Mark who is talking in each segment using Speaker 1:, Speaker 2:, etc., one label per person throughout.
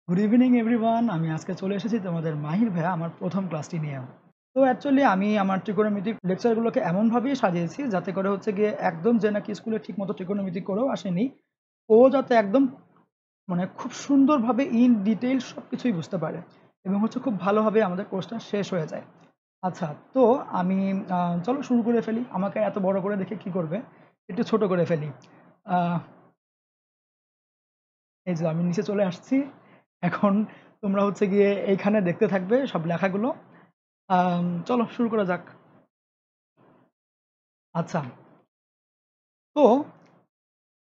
Speaker 1: Good evening everyone. আমি আজকে চলে এসেছি তোমাদের মাহির ভাইয়া আমার প্রথম ক্লাসটি নিয়ে। তো অ্যাকচুয়ালি আমি আমার ট্রিগোনোমেট্রিক লেকচারগুলোকে এমনভাবেই সাজিয়েছি যাতে করে হচ্ছে গিয়ে একদম যে নাকি স্কুলে ঠিকমতো ট্রিগোনোমেট্রি করেও আসেনি, ও যাতে একদম মানে খুব সুন্দরভাবে ইন ডিটেইল সব কিছুই বুঝতে পারে এবং হচ্ছে খুব ভালোভাবে আমাদের কোর্সটা শেষ হয়ে যায়। আচ্ছা, তো আমি চলো শুরু করে ফেলি। আমাকে এত বড় করে দেখে কি করবে, একটু ছোট করে ফেলি। আহ, এই যে আমি নিচে চলে আসছি। এখন তোমরা হচ্ছে গিয়ে এইখানে দেখতে থাকবে সব লেখাগুলো। চলো শুরু করা যাক। আচ্ছা, তো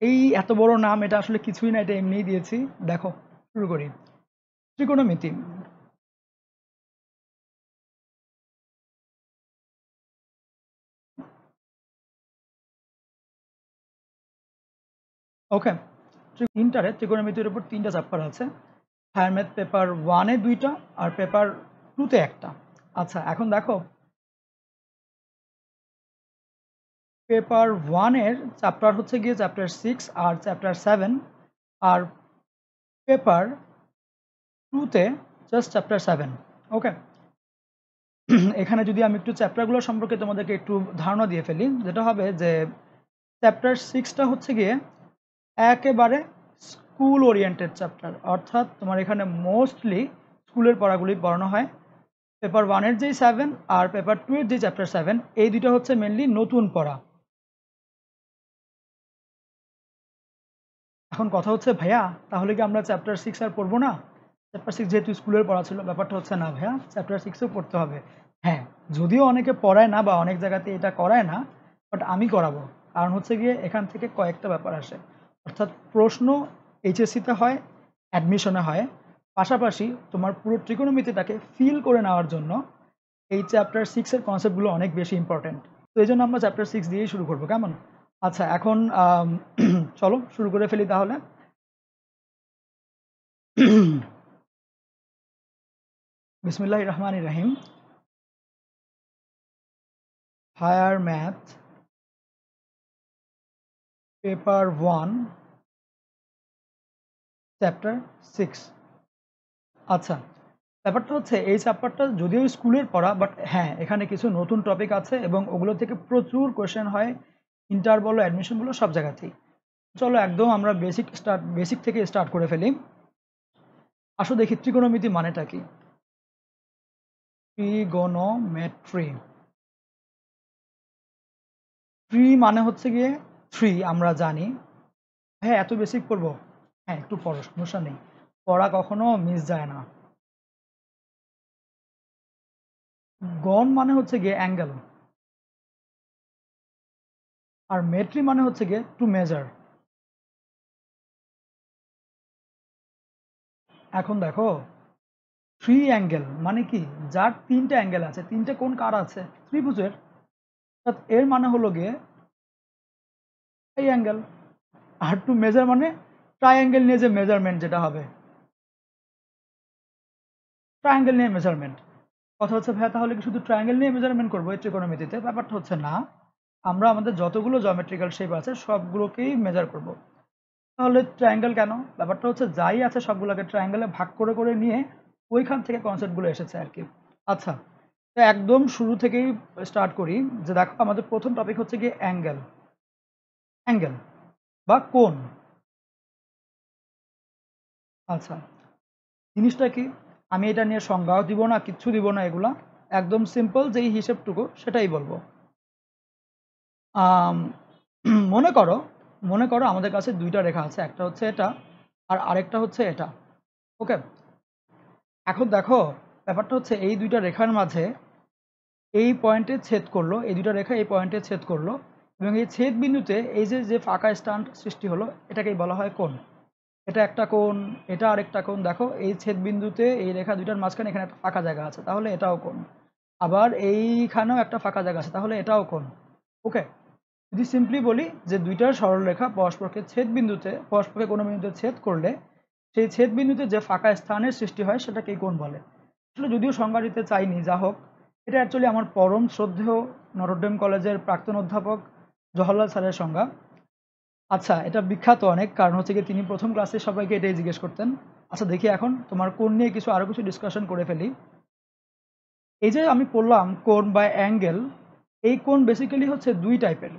Speaker 1: এই এত বড় নাম, এটা আসলে কিছুই না, এটা এমনিই দিয়েছি। দেখো, শুরু করি। ত্রিকোণমিতি। ওকে, ইন্টারে ত্রিকোণমিতির উপর 3টা চ্যাপ্টার আছে। হায়ার ম্যাথ পেপার 1-এ 2টা আর পেপার 2-তে একটা। আচ্ছা, এখন দেখো, পেপার 1-এর চ্যাপ্টার হচ্ছে গিয়ে চ্যাপ্টার 6 আর চ্যাপ্টার 7। আর পেপার 2-তে জাস্ট চ্যাপ্টার 7। ওকে, এখানে যদি আমি একটু চ্যাপ্টারগুলো সম্পর্কে তোমাদেরকে একটু ধারণা দিয়ে ফেলি, যেটা হবে যে চ্যাপ্টার 6টা হচ্ছে গিয়ে একেবারে স্কুল ওরিয়েন্টেড চ্যাপ্টার, অর্থাৎ তোমার এখানে মোস্টলি স্কুলের পড়াগুলি পড়ানো হয়। পেপার 1-এর যেই 7 আর পেপার 2-এর যে চ্যাপ্টার 7, এই দুটো হচ্ছে মেনলি নতুন পড়া। এখন কথা হচ্ছে, ভাইয়া তাহলে কি আমরা চ্যাপ্টার 6 আর পড়বো না? চ্যাপ্টার 6 যেহেতু স্কুলের পড়া ছিল, ব্যাপারটা হচ্ছে না ভাইয়া, চ্যাপ্টার 6ও পড়তে হবে। হ্যাঁ, যদিও অনেকে পড়ায় না বা অনেক জায়গাতে এটা করায় না, বাট আমি করাবো। কারণ হচ্ছে গিয়ে এখান থেকে কয়েকটা ব্যাপার আসে। অর্থাৎ প্রশ্ন এইচএসসিতে হয়, অ্যাডমিশনে হয়, পাশাপাশি তোমার পুরো ত্রিকোণমিতিটাকে ফিল করে নেওয়ার জন্য এই চ্যাপ্টার 6-এর কনসেপ্টগুলো অনেক বেশি ইম্পর্টেন্ট। তো এই জন্য আমরা চ্যাপ্টার 6 দিয়েই শুরু করবো, কেমন? আচ্ছা, এখন চলো শুরু করে ফেলি তাহলে। বিসমিল্লাহির রহমানির রহিম। Higher math paper 1 chapter 6। আচ্ছা, ব্যাপারটা হচ্ছে এই চ্যাপ্টারটা যদিও স্কুলের পড়া, বাট হ্যাঁ এখানে কিছু নতুন টপিক আছে এবং ওগুলো থেকে প্রচুর কোয়েশ্চেন হয়, ইন্টার বলো অ্যাডমিশন বলো সব জায়গাতেই। চলো একদম আমরা বেসিক থেকে স্টার্ট করে ফেলি। আসো দেখি ত্রিকোণমিতি মানেটা কি। ট্রিগোনোমেট্রি, ট্রি মানে হচ্ছে গিয়ে থ্রি, আমরা জানি। হ্যাঁ, এত বেসিক পড়বো? হ্যাঁ, একটু পড়ো, সমস্যা নেই, পড়া কখনো মিস যায় না। গণ মানে হচ্ছে গিয়ে অ্যাঙ্গেল, আর মেট্রি মানে হচ্ছে গিয়ে টু মেজার। এখন দেখো, থ্রি অ্যাঙ্গেল মানে কি? যার 3টে অ্যাঙ্গেল আছে, 3টে কোণ কার আছে? ত্রিভুজের। অর্থাৎ এর মানে হলো গিয়ে এই অ্যাঙ্গেল। আর টু মেজার মানে ট্রায়াঙ্গেল নিয়ে যে মেজারমেন্ট যেটা হবে, ট্রায়াঙ্গেল নিয়ে মেজারমেন্ট। কথা হচ্ছে, ভাইয়া তাহলে কি শুধু ট্রায়াঙ্গেল নিয়ে মেজারমেন্ট করবো এই ত্রিকোণমিতিতে? ব্যাপারটা হচ্ছে না, আমরা আমাদের যতগুলো জিওমেট্রিক্যাল শেপ আছে সবগুলোকেই মেজার করব। তাহলে ট্রায়াঙ্গেল কেন? ব্যাপারটা হচ্ছে যাই আছে সবগুলোকে ট্রায়াঙ্গেলে ভাগ করে করে নিয়ে ওইখান থেকে কনসেপ্টগুলো এসেছে আর কি। আচ্ছা, তো একদম শুরু থেকেই স্টার্ট করি। যে দেখো, আমাদের প্রথম টপিক হচ্ছে গিয়ে অ্যাঙ্গেল। অ্যাঙ্গেল বা কোণ। আচ্ছা, জিনিসটা কি? আমি এটা নিয়ে সংজ্ঞাও দিব না, কিচ্ছু দিব না, এগুলা একদম সিম্পল যেই হিসেবটুকু সেটাই বলবো। আম, মনে করো, মনে করো আমাদের কাছে 2টা রেখা আছে, একটা হচ্ছে এটা আর আরেকটা হচ্ছে এটা। ওকে, এখন দেখো, ব্যাপারটা হচ্ছে এই 2টা রেখার মাঝে এই পয়েন্টে ছেদ করলো, এই 2টা রেখা এই পয়েন্টে ছেদ করলো, এবং এই ছেদ বিন্দুতে এই যে যে ফাঁকা স্থান সৃষ্টি হলো, এটাকেই বলা হয় কোণ। এটা একটা কোণ, এটা আরেকটা কোণ। দেখো, এই ছেদ বিন্দুতে এই রেখা 2টার মাঝখানে এখানে একটা ফাঁকা জায়গা আছে, তাহলে এটাও কোণ। আবার এইখানেও একটা ফাঁকা জায়গা আছে, তাহলে এটাও কোণ। ওকে, যদি সিম্পলি বলি যে 2টা সরলরেখা পরস্পরকে ছেদ বিন্দুতে, পরস্পরকে কোনো বিন্দুতে ছেদ করলে সেই ছেদ বিন্দুতে যে ফাঁকা স্থানের সৃষ্টি হয় সেটাকেই কোণ বলে। আসলে যদিও সংজ্ঞা দিতে চাইনি, যা হোক, এটা অ্যাকচুয়ালি আমার পরম শ্রদ্ধেয় নটরডেম কলেজের প্রাক্তন অধ্যাপক জওহরলাল স্যারের সংজ্ঞা। আচ্ছা, এটা বিখ্যাত অনেক, কারণ হচ্ছে কি তিনি প্রথম ক্লাসে সবাইকে এটাই জিজ্ঞেস করতেন। আচ্ছা দেখি এখন তোমার কোণ নিয়ে আরো কিছু ডিসকাশন করে ফেলি। এই যে আমি বললাম কোণ বা অ্যাঙ্গেল, এই কোণ বেসিক্যালি হচ্ছে দুই টাইপের।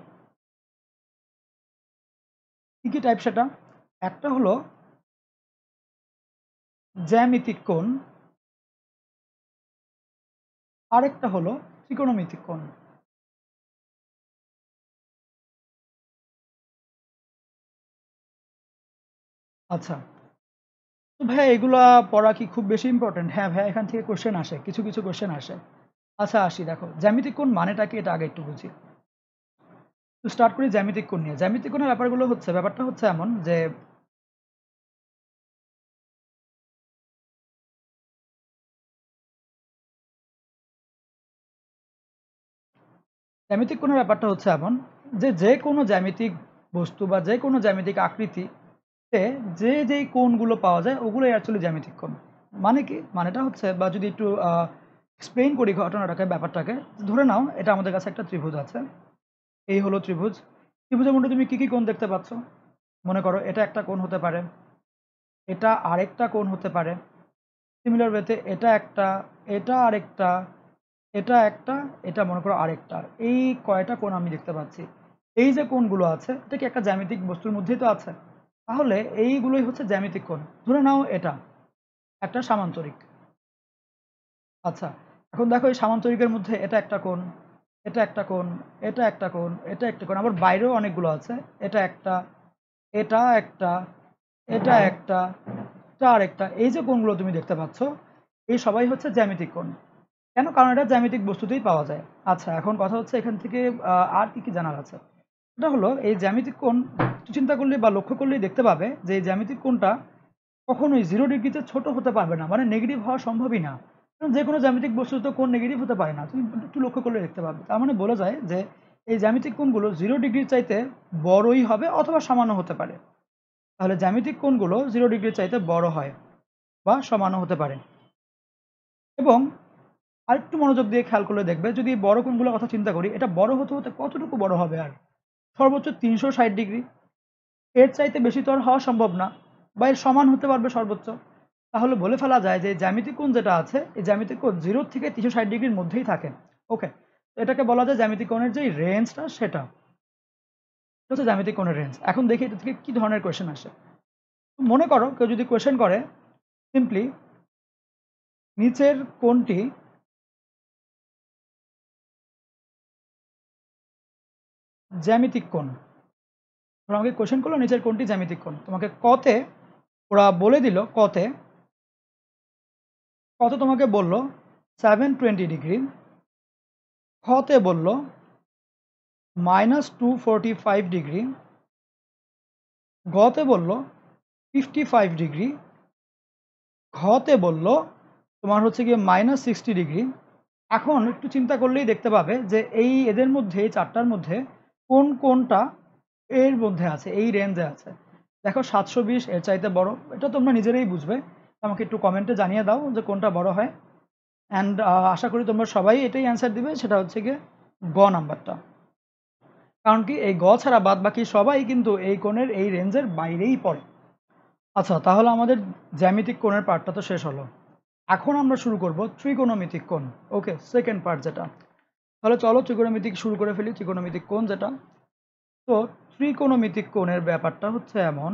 Speaker 1: কি কি টাইপ সেটা? একটা হলো জ্যামিতিক কোণ, আরেকটা হলো ত্রিকোণমিতিক কোণ। আচ্ছা, তো ভাইয়া এগুলা পড়া কি খুব বেশি ইম্পর্টেন্ট? হ্যাঁ ভাইয়া, এখান থেকে কোশ্চেন আসে, কিছু কিছু কোশ্চেন আসে। আচ্ছা আসি, দেখো জ্যামিতিক কোণ মানেটা কি এটা আগে একটু বুঝি। তো স্টার্ট করি জ্যামিতিক কোণ নিয়ে। জ্যামিতিক কোণের ব্যাপারটা হচ্ছে এমন যে জ্যামিতিক কোণের ব্যাপারটা হচ্ছে এমন যে যে কোনো জ্যামিতিক বস্তু বা যে কোনো জ্যামিতিক আকৃতিতে যে যেই কোণগুলো পাওয়া যায় ওগুলোই অ্যাকচুয়ালি জ্যামিতিক কোণ। মানে কি? মানেটা হচ্ছে, বা যদি একটু এক্সপ্লেইন করি ঘটনাটাকে, ব্যাপারটাকে, ধরে নাও এটা আমাদের কাছে একটা ত্রিভুজ আছে। এই হলো ত্রিভুজ। ত্রিভুজের মধ্যে তুমি কি কি কোণ দেখতে পাচ্ছ? মনে করো এটা একটা কোণ হতে পারে, এটা আরেকটা কোণ হতে পারে, সিমিলার ওয়েতে এটা একটা, এটা আরেকটা, এটা একটা, এটা মনে করো আরেকটা। এই কয়টা কোণ আমি দেখতে পাচ্ছি। এই যে কোণগুলো আছে এটা কি একটা জ্যামিতিক বস্তুর মধ্যেই তো আছে। তাহলে এইগুলোই হচ্ছে জ্যামিতিক কোণ। ধরে নাও এটা একটা সামান্তরিক। আচ্ছা, এখন দেখো এই সামান্তরিকের মধ্যে এটা একটা কোণ, এটা একটা কোণ, এটা একটা কোণ, এটা একটা কোণ, আবার বাইরেও অনেকগুলো আছে। এটা একটা, এটা একটা, এটা একটা, এটা আরেকটা। এই যে কোণগুলো তুমি দেখতে পাচ্ছ, এই সবাই হচ্ছে জ্যামিতিক কোণ। কেন? কারণ এটা জ্যামিতিক বস্তুতেই পাওয়া যায়। আচ্ছা, এখন কথা হচ্ছে এখান থেকে আর কি কি জানার আছে। এটা হলো এই জ্যামিতিক কোণ একটু চিন্তা করলে বা লক্ষ্য করলেই দেখতে পাবে যে এই জ্যামিতিক কোণটা কখনোই 0 ডিগ্রিতে ছোট হতে পারবে না, মানে নেগেটিভ হওয়া সম্ভবই না। কারণ যে কোনো জ্যামিতিক বস্তু তো কোণ নেগেটিভ হতে পারে না, তুমি একটু লক্ষ্য করলে দেখতে পাবে। তার মানে বলা যায় যে এই জ্যামিতিক কোণগুলো 0 ডিগ্রির চাইতে বড়ই হবে অথবা সমানও হতে পারে। তাহলে জ্যামিতিক কোণগুলো 0 ডিগ্রির চাইতে বড় হয় বা সমানও হতে পারে। এবং আরেকটু মনোযোগ দিয়ে খেয়াল করলে দেখবে, যদি এই বড় কোণগুলোর কথা চিন্তা করি, এটা বড় হতে হতে কতটুকু বড় হবে? আর সর্বোচ্চ 360 ডিগ্রি, এর চাইতে বেশি তো আর হওয়া সম্ভব না, বা এর সমান হতে পারবে সর্বোচ্চ। তাহলে বলে ফেলা যায় যে জ্যামিতিক কোণ যেটা আছে, এই জ্যামিতিক কোণ 0 থেকে 360 ডিগ্রির মধ্যেই থাকে। ওকে, এটাকে বলা যায় জ্যামিতিক কোণের যে রেঞ্জটা, সেটা হচ্ছে জ্যামিতিক কোণের রেঞ্জ। এখন দেখি এটা থেকে কি ধরনের কোয়েশ্চেন আসে। মনে করো কেউ যদি কোয়েশ্চেন করে সিম্পলি নিচের কোণটি জ্যামিতিক কোণ, ওরা আমাকে কোয়েশ্চেন করলো নিচের কোণটি জ্যামিতিক কোণ। তোমাকে কতে ওরা বলে দিল, কতে কত তোমাকে বলল 720 ডিগ্রি, খতে বলল -245 ডিগ্রি, গতে বলল 55 ডিগ্রি, ঘতে বলল তোমার হচ্ছে গিয়ে -60 ডিগ্রি। এখন একটু চিন্তা করলেই দেখতে পাবে যে এই এদের মধ্যে, এই চারটার মধ্যে কোন কোনটা এর মধ্যে আছে, এই রেঞ্জে আছে। দেখো 720 এর চাইতে বড়, এটা তোমরা নিজেরাই বুঝবে। আমাকে একটু কমেন্টে জানিয়ে দাও যে কোনটা বড় হয়। অ্যান্ড আশা করি তোমরা সবাই এটাই অ্যান্সার দিবে, সেটা হচ্ছে গিয়ে গ নাম্বারটা। কারণ কি, এই গ ছাড়া বাদ বাকি সবাই কিন্তু এই কোণের এই রেঞ্জের বাইরেই পড়ে। আচ্ছা, তাহলে আমাদের জ্যামিতিক কোণের পার্টটা তো শেষ হলো। এখন আমরা শুরু করব ত্রিকোণমিতিক কোণ। ওকে, সেকেন্ড পার্ট যেটা। তাহলে চলো ত্রিকোণমিতিক শুরু করে ফেলি, ত্রিকোণমিতিক কোণ যেটা। তো ত্রিকোণমিতিক কোণের ব্যাপারটা হচ্ছে এমন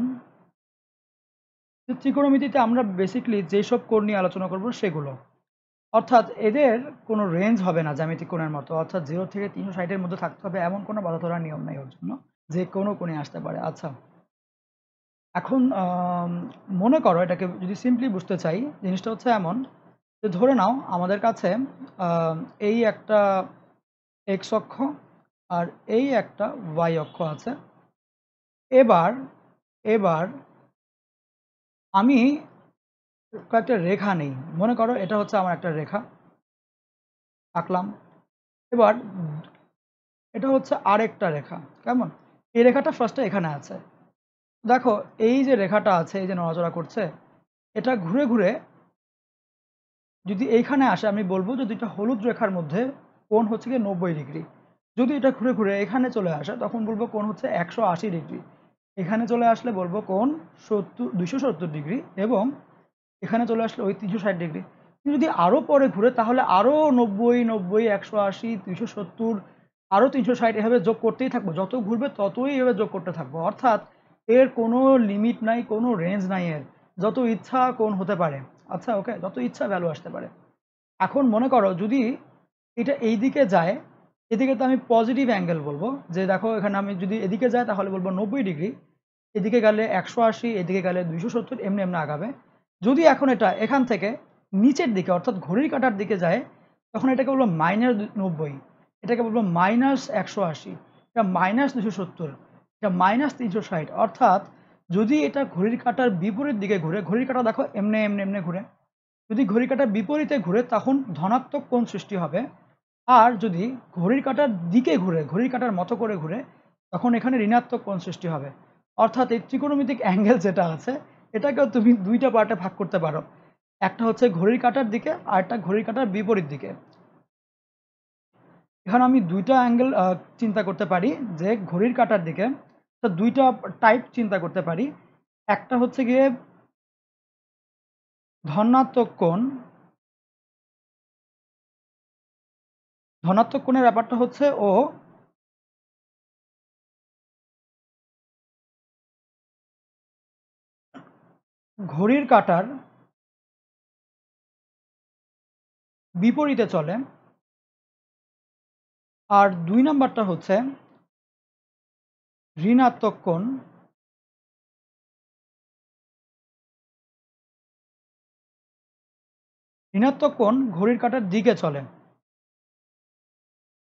Speaker 1: যে ত্রিকোণমিতিতে আমরা বেসিক্যালি যেসব কোণ নিয়ে আলোচনা করব সেগুলো, অর্থাৎ এদের কোনো রেঞ্জ হবে না জ্যামিতিক কোণের মতো, অর্থাৎ 0 থেকে 360-এর মধ্যে থাকতে হবে এমন কোনো বাঁধা ধরার নিয়ম নেই ওর জন্য, যে কোনো কোণে আসতে পারে। আচ্ছা, এখন মনে করো এটাকে যদি সিম্পলি বুঝতে চাই, জিনিসটা হচ্ছে এমন যে ধরে নাও আমাদের কাছে আহ, এই একটা এক্স অক্ষ আর এই একটা ওয়াই অক্ষ আছে। এবার এবার আমি কয়েকটা রেখা নেই। মনে করো এটা হচ্ছে আমার একটা রেখা আঁকলাম। এবার এটা হচ্ছে আরেকটা রেখা। কেমন? এই রেখাটা ফার্স্টে এখানে আছে। দেখো এই যে রেখাটা আছে, এই যে নড়াচড়া করছে, এটা ঘুরে ঘুরে যদি এইখানে আসে, আমি বলবো যে দুইটা হলুদ রেখার মধ্যে কোণ হচ্ছে গিয়ে 90 ডিগ্রি। যদি এটা ঘুরে ঘুরে এখানে চলে আসে, তখন বলবো কোণ হচ্ছে 180 ডিগ্রি। এখানে চলে আসলে বলবো কোণ 270 ডিগ্রি, এবং এখানে চলে আসলে ওই 360 ডিগ্রি। যদি আরও পরে ঘুরে তাহলে আরও 90, 90, 180, 270, আরও 360 এভাবে যোগ করতেই থাকবো। যত ঘুরবে ততই এভাবে যোগ করতে থাকবো। অর্থাৎ এর কোনো লিমিট নাই, কোনো রেঞ্জ নাই এর। যত ইচ্ছা কোণ হতে পারে। আচ্ছা, ওকে, যত ইচ্ছা ভ্যালু আসতে পারে। এখন মনে করো যদি এটা এই দিকে যায়, এদিকে তো আমি পজিটিভ অ্যাঙ্গেল বলবো, যে দেখো এখানে আমি যদি এদিকে যাই তাহলে বলবো 90 ডিগ্রি, এদিকে গেলে 180, এদিকে গেলে 270, এমনি এমনি আগাবে। যদি এখন এটা এখান থেকে নিচের দিকে অর্থাৎ ঘড়ির কাঁটার দিকে যায়, তখন এটাকে বলবো -90, এটাকে বলবো -180, এটা -270, এটা -360। অর্থাৎ যদি এটা ঘড়ির কাঁটার বিপরীত দিকে ঘুরে, ঘড়ির কাঁটা দেখো এমনি এমনি এমনি ঘুরে, যদি ঘড়ির কাঁটার বিপরীতে ঘুরে তখন ধনাত্মক কোণ সৃষ্টি হবে। আর যদি ঘড়ির কাঁটার দিকে ঘুরে, ঘড়ির কাঁটার মতো করে ঘুরে, তখন এখানে ঋণাত্মক কোণ সৃষ্টি হবে। অর্থাৎ এই ত্রিকোণমিতিক অ্যাঙ্গেল যেটা আছে, এটাকেও তুমি দুইটা পার্টে ভাগ করতে পারো। একটা হচ্ছে ঘড়ির কাঁটার দিকে, আর একটা ঘড়ির কাঁটার বিপরীত দিকে। এখানে আমি দুইটা অ্যাঙ্গেল চিন্তা করতে পারি, যে ঘড়ির কাঁটার দিকে তো দুইটা টাইপ চিন্তা করতে পারি। একটা হচ্ছে গিয়ে ধনাত্মক কোণ। ধনাত্মক কোণের ব্যাপারটা হচ্ছে ও ঘড়ির কাঁটার বিপরীতে চলে, আর 2 নাম্বারটা হচ্ছে ঋণাত্মক কোণ। ঋণাত্মক কোণ ঘড়ির কাঁটার দিকে চলে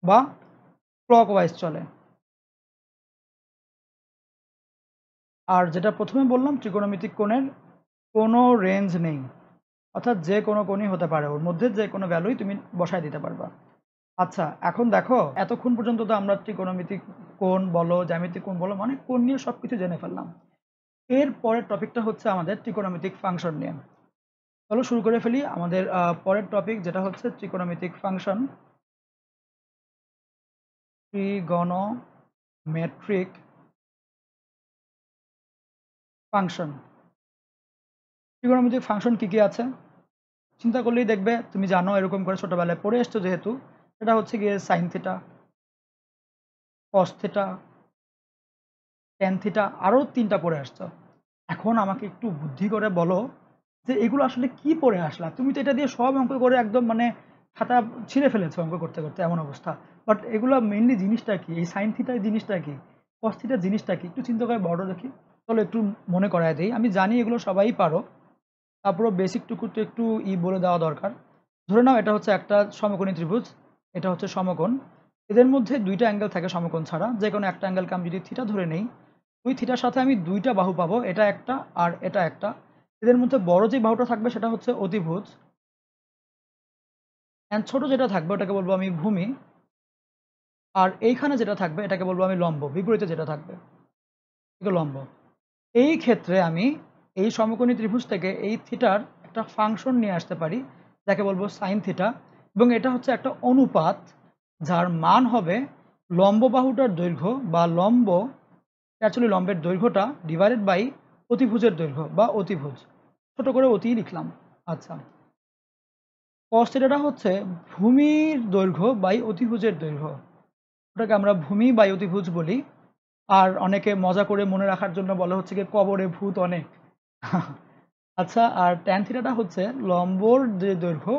Speaker 1: বা ক্লকওয়াইজ চলে। আর যেটা প্রথমে বললাম, ত্রিকোণমিতিক কোণের কোনো রেঞ্জ নেই, অর্থাৎ যে কোনো কোণই হতে পারে, ওর মধ্যে যে কোনো ভ্যালুই তুমি বসায় দিতে পারবা। আচ্ছা, এখন দেখো এতক্ষণ পর্যন্ত তো আমরা ত্রিকোণমিতিক কোণ বলো, জ্যামিতিক কোণ বলো, মানে কোণ নিয়ে সব কিছু জেনে ফেললাম। এর পরের টপিকটা হচ্ছে আমাদের ত্রিকোণমিতিক ফাংশন নিয়ে। চলো শুরু করে ফেলি আমাদের পরের টপিক, যেটা হচ্ছে ত্রিকোণমিতিক ফাংশন। ত্রিগোণমেট্রিক ফাংশন। ত্রিকোণমিতিক ফাংশন কি কি আছে চিন্তা করলেই দেখবে, তুমি জানো এরকম করে ছোটবেলায় পড়ে এসছো যেহেতু। সেটা হচ্ছে গিয়ে sine theta, cos theta, tan theta, আরও 3টা পড়ে আসছো। এখন আমাকে একটু বুদ্ধি করে বলো যে এগুলো আসলে কি পড়ে আসলা? তুমি তো এটা দিয়ে সব অঙ্ক করে একদম মানে খাতা ছিঁড়ে ফেলেছো অঙ্ক করতে করতে, এমন অবস্থা। বাট এগুলো মেইনলি জিনিসটা কি? এই সাইন থিটার জিনিসটা কি? কস থিটার জিনিসটা কি? একটু চিন্তা করে বড় দেখি। চলো একটু মনে করায় দিই। আমি জানি এগুলো সবাই পারো, তারপরেও বেসিকটুকু তো একটু বলে দেওয়া দরকার। ধরে নাও এটা হচ্ছে একটা সমকোণী ত্রিভুজ, এটা হচ্ছে সমকোণ। এদের মধ্যে দুইটা অ্যাঙ্গেল থাকে সমকোণ ছাড়া, যে কোনো একটা অ্যাঙ্গেলকে আমি যদি থিটা ধরে নেই, ওই থিটার সাথে আমি দুইটা বাহু পাবো, এটা একটা আর এটা একটা। এদের মধ্যে বড় যে বাহুটা থাকবে সেটা হচ্ছে অতিভুজ, অ্যান্ড ছোট যেটা থাকবে ওটাকে বলবো আমি ভূমি। আর এইখানে যেটা থাকবে এটাকে বলবো আমি লম্ব, বিপরীতে যেটা থাকবে এটা লম্ব। এই ক্ষেত্রে আমি এই সমকোণী ত্রিভুজ থেকে এই থিটার একটা ফাংশন নিয়ে আসতে পারি, যাকে বলবো সাইন থিটা। এবং এটা হচ্ছে একটা অনুপাত, যার মান হবে লম্ব বাহুটার দৈর্ঘ্য বা লম্ব, অ্যাকচুয়ালি লম্বের দৈর্ঘ্যটা ডিভাইডেড বাই অতিভুজের দৈর্ঘ্য বা অতিভুজ, ছোট করে অতি লিখলাম। আচ্ছা, কস থিটাটা হচ্ছে ভূমির দৈর্ঘ্য বাই অতিভুজের দৈর্ঘ্য, ওটাকে আমরা ভূমি বাই অতিভুজ বলি। আর অনেকে মজা করে মনে রাখার জন্য বলে হচ্ছে গিয়ে কবরে ভূত অনেক। আচ্ছা, আর ট্যান থিটাটা হচ্ছে লম্বর যে দৈর্ঘ্য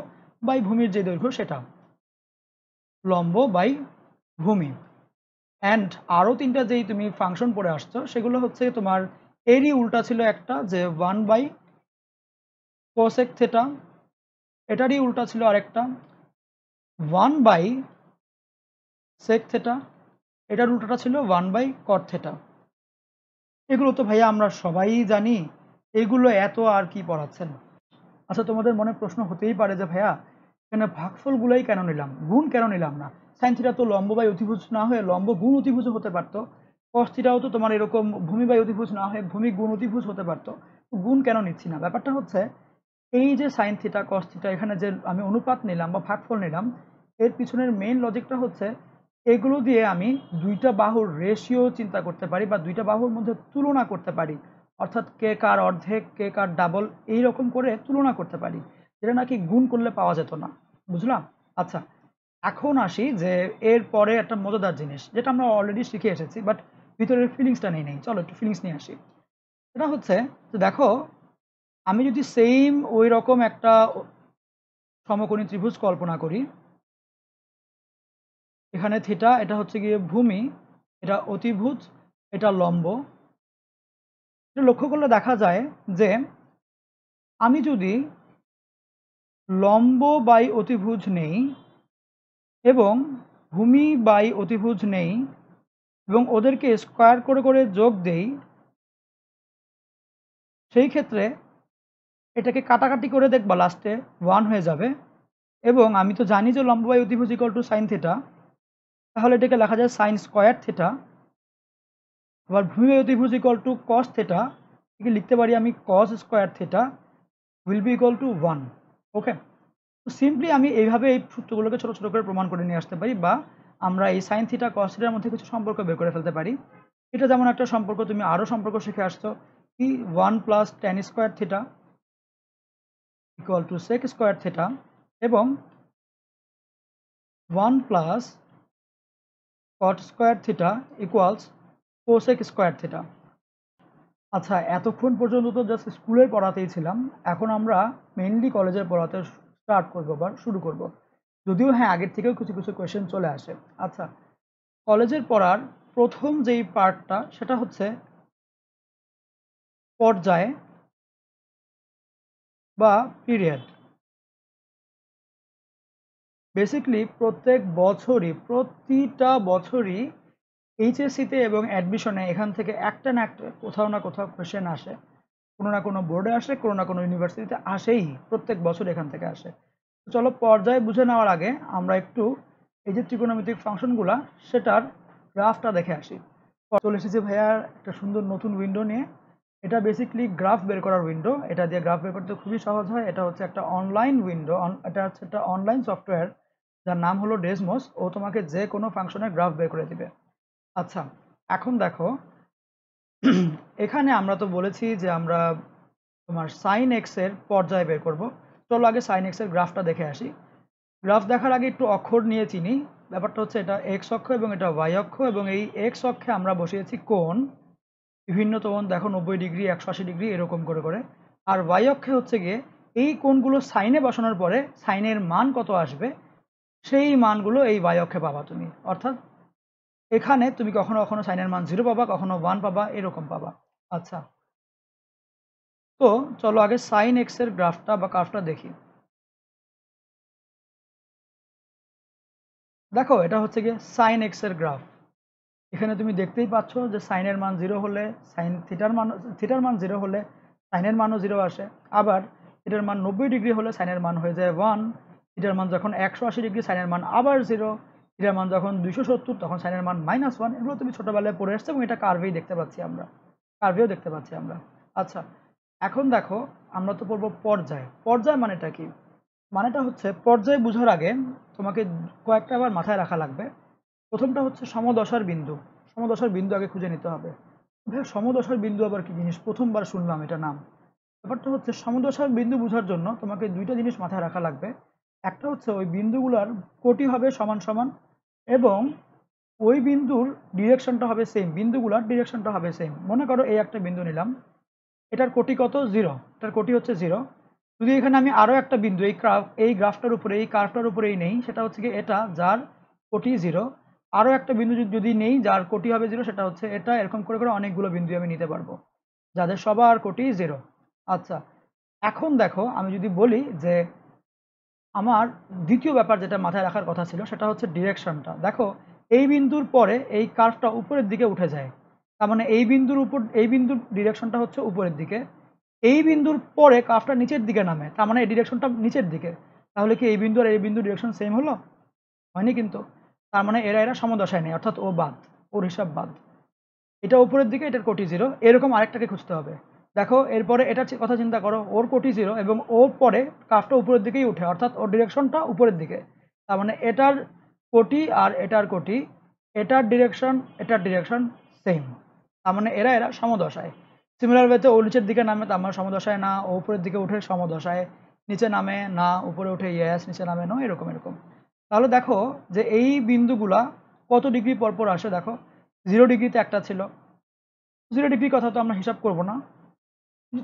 Speaker 1: বাই ভূমির যে দৈর্ঘ্য, সেটা লম্ব বাই ভূমি। অ্যান্ড আরও 3টা যেই তুমি ফাংশন পড়ে আসছো সেগুলো হচ্ছে তোমার এরই উল্টা ছিল একটা, যে 1 বাই কোসেক থিটা। এটারই উল্টা ছিল আরেকটা 1 বাই সেক থিটা। এটার উল্টাটা ছিল 1 বাই কট থিটা। এগুলো তো ভাইয়া আমরা সবাই জানি, এগুলো এত আর কি পড়াচ্ছেন? আচ্ছা, তোমাদের মনে প্রশ্ন হতেই পারে যে ভাইয়া এখানে ভাগফলগুলোই কেন নিলাম, গুণ কেন নিলাম না? সাইন থিটা তো লম্ব বাই অতিভুজ না হয়ে লম্ব গুণ অতিভুজ হতে পারতো। কস থিটাও তো তোমার এরকম ভূমি বাই অতিভুজ না হয়ে ভূমি গুণ অতিভুজ হতে পারতো। গুণ কেন নিচ্ছি না? ব্যাপারটা হচ্ছে এই যে সাইন থিটা কস থিটা, এখানে যে আমি অনুপাত নিলাম বা ভাগফল নিলাম, এর পিছনের মেইন লজিকটা হচ্ছে এগুলো দিয়ে আমি দুইটা বাহুর রেশিও চিন্তা করতে পারি বা দুইটা বাহুর মধ্যে তুলনা করতে পারি, অর্থাৎ কে কার অর্ধেক কে কার ডাবল এইরকম করে তুলনা করতে পারি, যেটা নাকি গুণ করলে পাওয়া যেত না। বুঝলাম? আচ্ছা, এখন আসি যে এর পরে একটা মজাদার জিনিস যেটা আমরা অলরেডি শিখে এসেছি, বাট ভিতরের ফিলিংসটা নেই। চলো একটু ফিলিংস নিয়ে আসি। এটা হচ্ছে যে দেখো, আমি যদি সেম ওই রকম একটা সমকোণী ত্রিভুজ কল্পনা করি, এখানে থিটা, এটা হচ্ছে গিয়ে ভূমি, এটা অতিভুজ, এটা লম্ব। এটা লক্ষ্য করলে দেখা যায় যে আমি যদি লম্ব বাই অতিভুজ নেই এবং ভূমি বাই অতিভুজ নেই এবং ওদেরকে স্কোয়ার করে করে যোগ দেই, সেই ক্ষেত্রে এটাকে কাটাকাটি করে দেখবা লাস্টে 1 হয়ে যাবে। এবং আমি তো জানি যে লম্ব বাই অতিভুজ ইকুয়াল টু সাইন থিটা, তাহলে এটাকে লেখা যায় সাইন স্কোয়ার থিটা। আবার ভূমি বাই অতিভুজ ইকুয়াল টু কস থিটা, একে লিখতে পারি আমি cos square theta will be equal to 1। ওকে, তো সিম্পলি আমি এইভাবে এই সূত্রগুলোকে ছোটো ছোটো করে প্রমাণ করে নিয়ে আসতে পারি, বা আমরা এই সাইন থিটা কস থিটার মধ্যে কিছু সম্পর্ক বের করে ফেলতে পারি। এটা যেমন একটা সম্পর্ক, তুমি আরও সম্পর্ক শিখে আসছো, কি 1 plus tan square theta equal to sec square theta এবং 1 plus cot square theta equals cosec square theta. আচ্ছা, এতক্ষণ পর্যন্ত তো জাস্ট স্কুলের পড়াতেই ছিলাম, এখন আমরা মেইনলি কলেজের পড়াতে স্টার্ট করবো বা শুরু করব। যদিও হ্যাঁ, আগের থেকেও কিছু কিছু কোয়েশ্চেন চলে আসে। আচ্ছা, কলেজের পড়ার প্রথম যেই পার্টটা সেটা হচ্ছে পর্যায় বা পিরিয়ড। বেসিকলি প্রত্যেক বছরই, প্রতিটা বছরই এইচএসসিতে এবং অ্যাডমিশনে এখান থেকে একটা না একটা কোথাও না কোথাও কোয়েশ্চেন আসে, কোনো না কোনো বোর্ডে আসে, কোনো না কোনো ইউনিভার্সিটিতে আসেই, প্রত্যেক বছর এখান থেকে আসে। তো চলো পর্যায়ে বুঝে নেওয়ার আগে আমরা একটু এই যে ত্রিকোণমিতিক ফাংশনগুলা সেটার গ্রাফটা দেখে আসি। চলে এসেছি ভাইয়ার একটা সুন্দর নতুন উইন্ডো নিয়ে। এটা বেসিকলি গ্রাফ বের করার উইন্ডো, এটা দিয়ে গ্রাফ বের করতে খুবই সহজ হয়। এটা হচ্ছে একটা অনলাইন উইন্ডো, এটা হচ্ছে একটা অনলাইন সফটওয়্যার যার নাম হলো ডেসমোস। ও তোমাকে যে কোনো ফাংশনের গ্রাফ বের করে দিবে। আচ্ছা, এখন দেখো এখানে আমরা তো বলেছি যে আমরা তোমার সাইন এক্স এর পর্যায় বের করব। চলো আগে সাইন এক্স এর গ্রাফটা দেখে আসি। গ্রাফ দেখার আগে একটু অক্ষর নিয়ে চিনি। ব্যাপারটা হচ্ছে এটা এক্স অক্ষ এবং এটা ওয়াই অক্ষ, এবং এই এক্স অক্ষে আমরা বসিয়েছি কোণ, বিভিন্ন কোণ দেখো 90 ডিগ্রি 180 ডিগ্রি এরকম করে করে। আর ওয়াই অক্ষে হচ্ছে গিয়ে এই কোণগুলো সাইনে বসানোর পরে সাইনের মান কত আসবে সেই মানগুলো এই ওয়াই অক্ষে পাবা তুমি। অর্থাৎ এখানে তুমি কখনো কখনো সাইনের মান 0 পাবা, কখনো 1 পাবা, এরকম পাবা। আচ্ছা, তো চলো আগে সাইন এক্স এর গ্রাফটা বা কার্ভটা দেখি। দেখো এটা হচ্ছে গিয়ে সাইন এক্স এর গ্রাফ। এখানে তুমি দেখতেই পাচ্ছ যে সাইনের মান 0 হলে সাইন থিটার মান 0 হলে সাইনের মানও 0 আসে। আবার থিটার মান 90 ডিগ্রি হলে সাইনের মান হয়ে যায় 1। থিটার মান যখন 180 ডিগ্রি সাইনের মান আবার 0। থিটার মান যখন 270 তখন সাইনের মান -1। এগুলো তুমি ছোটবেলায় পড়ে আসছো এবং এটা কার্ভেই দেখতে পাচ্ছি আমরা, কার্ভেও দেখতে পাচ্ছি আমরা। আচ্ছা, এখন দেখো আমরা তো পড়বো পর্যায়। পর্যায় মানেটা কি? মানেটা হচ্ছে পর্যায় বোঝার আগে তোমাকে কয়েকটা আবার মাথায় রাখা লাগবে। প্রথমটা হচ্ছে সমদশার বিন্দু। সমদশার বিন্দু আগে খুঁজে নিতে হবে। ভাই সমদশার বিন্দু আবার কি জিনিস? প্রথমবার শুনলাম এটা নাম। ব্যাপারটা হচ্ছে সমদশার বিন্দু বোঝার জন্য তোমাকে দুইটা জিনিস মাথায় রাখা লাগবে। একটা হচ্ছে ওই বিন্দুগুলোর কোটি হবে সমান সমান, এবং ওই বিন্দুর ডিরেকশনটা হবে সেম, বিন্দুগুলোর ডিরেকশনটা হবে সেম। মনে করো এই একটা বিন্দু নিলাম, এটার কোটি কত? 0। এটার কোটি হচ্ছে 0। যদি এখানে আমি আরও একটা বিন্দু এই গ্রাফটার উপরে, এই কার্ভটার উপরেই নেই, সেটা হচ্ছে কি এটা যার কোটি 0। আরও একটা বিন্দু যদি নেই যার কোটি হবে 0, সেটা হচ্ছে এটা। এরকম করে করে অনেকগুলো বিন্দু আমি নিতে পারবো যাদের সবার কোটি 0। আচ্ছা, এখন দেখো আমি যদি বলি যে আমার দ্বিতীয় ব্যাপার যেটা মাথায় রাখার কথা ছিল সেটা হচ্ছে ডিরেকশনটা। দেখো এই বিন্দুর পরে এই কার্ভটা উপরের দিকে উঠে যায়, তার মানে এই বিন্দুর ডিরেকশনটা হচ্ছে উপরের দিকে। এই বিন্দুর পরে কার্ভটা নিচের দিকে নামে, তার মানে এই ডিরেকশনটা নিচের দিকে। তাহলে কি এই বিন্দু আর এই বিন্দুর ডিরেকশন সেম হলো? হয়নি কিন্তু। তার মানে এরা সমদশায় নেই, অর্থাৎ ও বাদ, ওর হিসাব বাদ। এটা উপরের দিকে, এটার কোটি 0, এরকম আরেকটাকে খুঁজতে হবে। দেখো এরপরে এটার কথা চিন্তা করো, ওর কোটি 0 এবং ওর পরে কার্ভটা উপরের দিকেই উঠে, অর্থাৎ ওর ডিরেকশনটা উপরের দিকে। তার মানে এটার কোটি আর এটার কোটি এটার ডিরেকশন সেম, তার মানে এরা এরা সমদশায়। সিমিলার ওয়েতে ও নিচের দিকে নামে, তার মানে সমদশায় না, ও উপরের দিকে উঠে সমদশায়, নিচে নামে না, উপরে উঠে ইয়েস, নিচে নামে নো, এরকম এরকম। তাহলে দেখো যে এই বিন্দুগুলা কত ডিগ্রি পরপর আসে। দেখো 0 ডিগ্রিতে একটা ছিল, 0 ডিগ্রির কথা তো আমরা হিসাব করব না,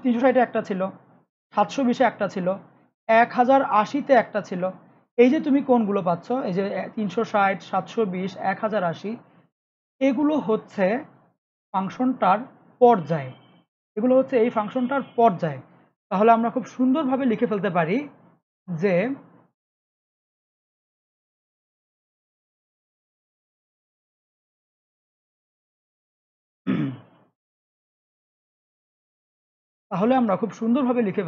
Speaker 1: 360-এ একটা ছিল, 720-এ একটা ছিল, 1080-তে একটা ছিল। এই যে তুমি কোণগুলো পাচ্ছ, এই যে 360, 720, 1080, এগুলো হচ্ছে ফাংশনটার পর্যায়, এগুলো হচ্ছে এই ফাংশনটার পর্যায়। তাহলে আমরা খুব সুন্দরভাবে লিখে ফেলতে পারি যে তাহলে আমরা খুব সুন্দরভাবে লিখে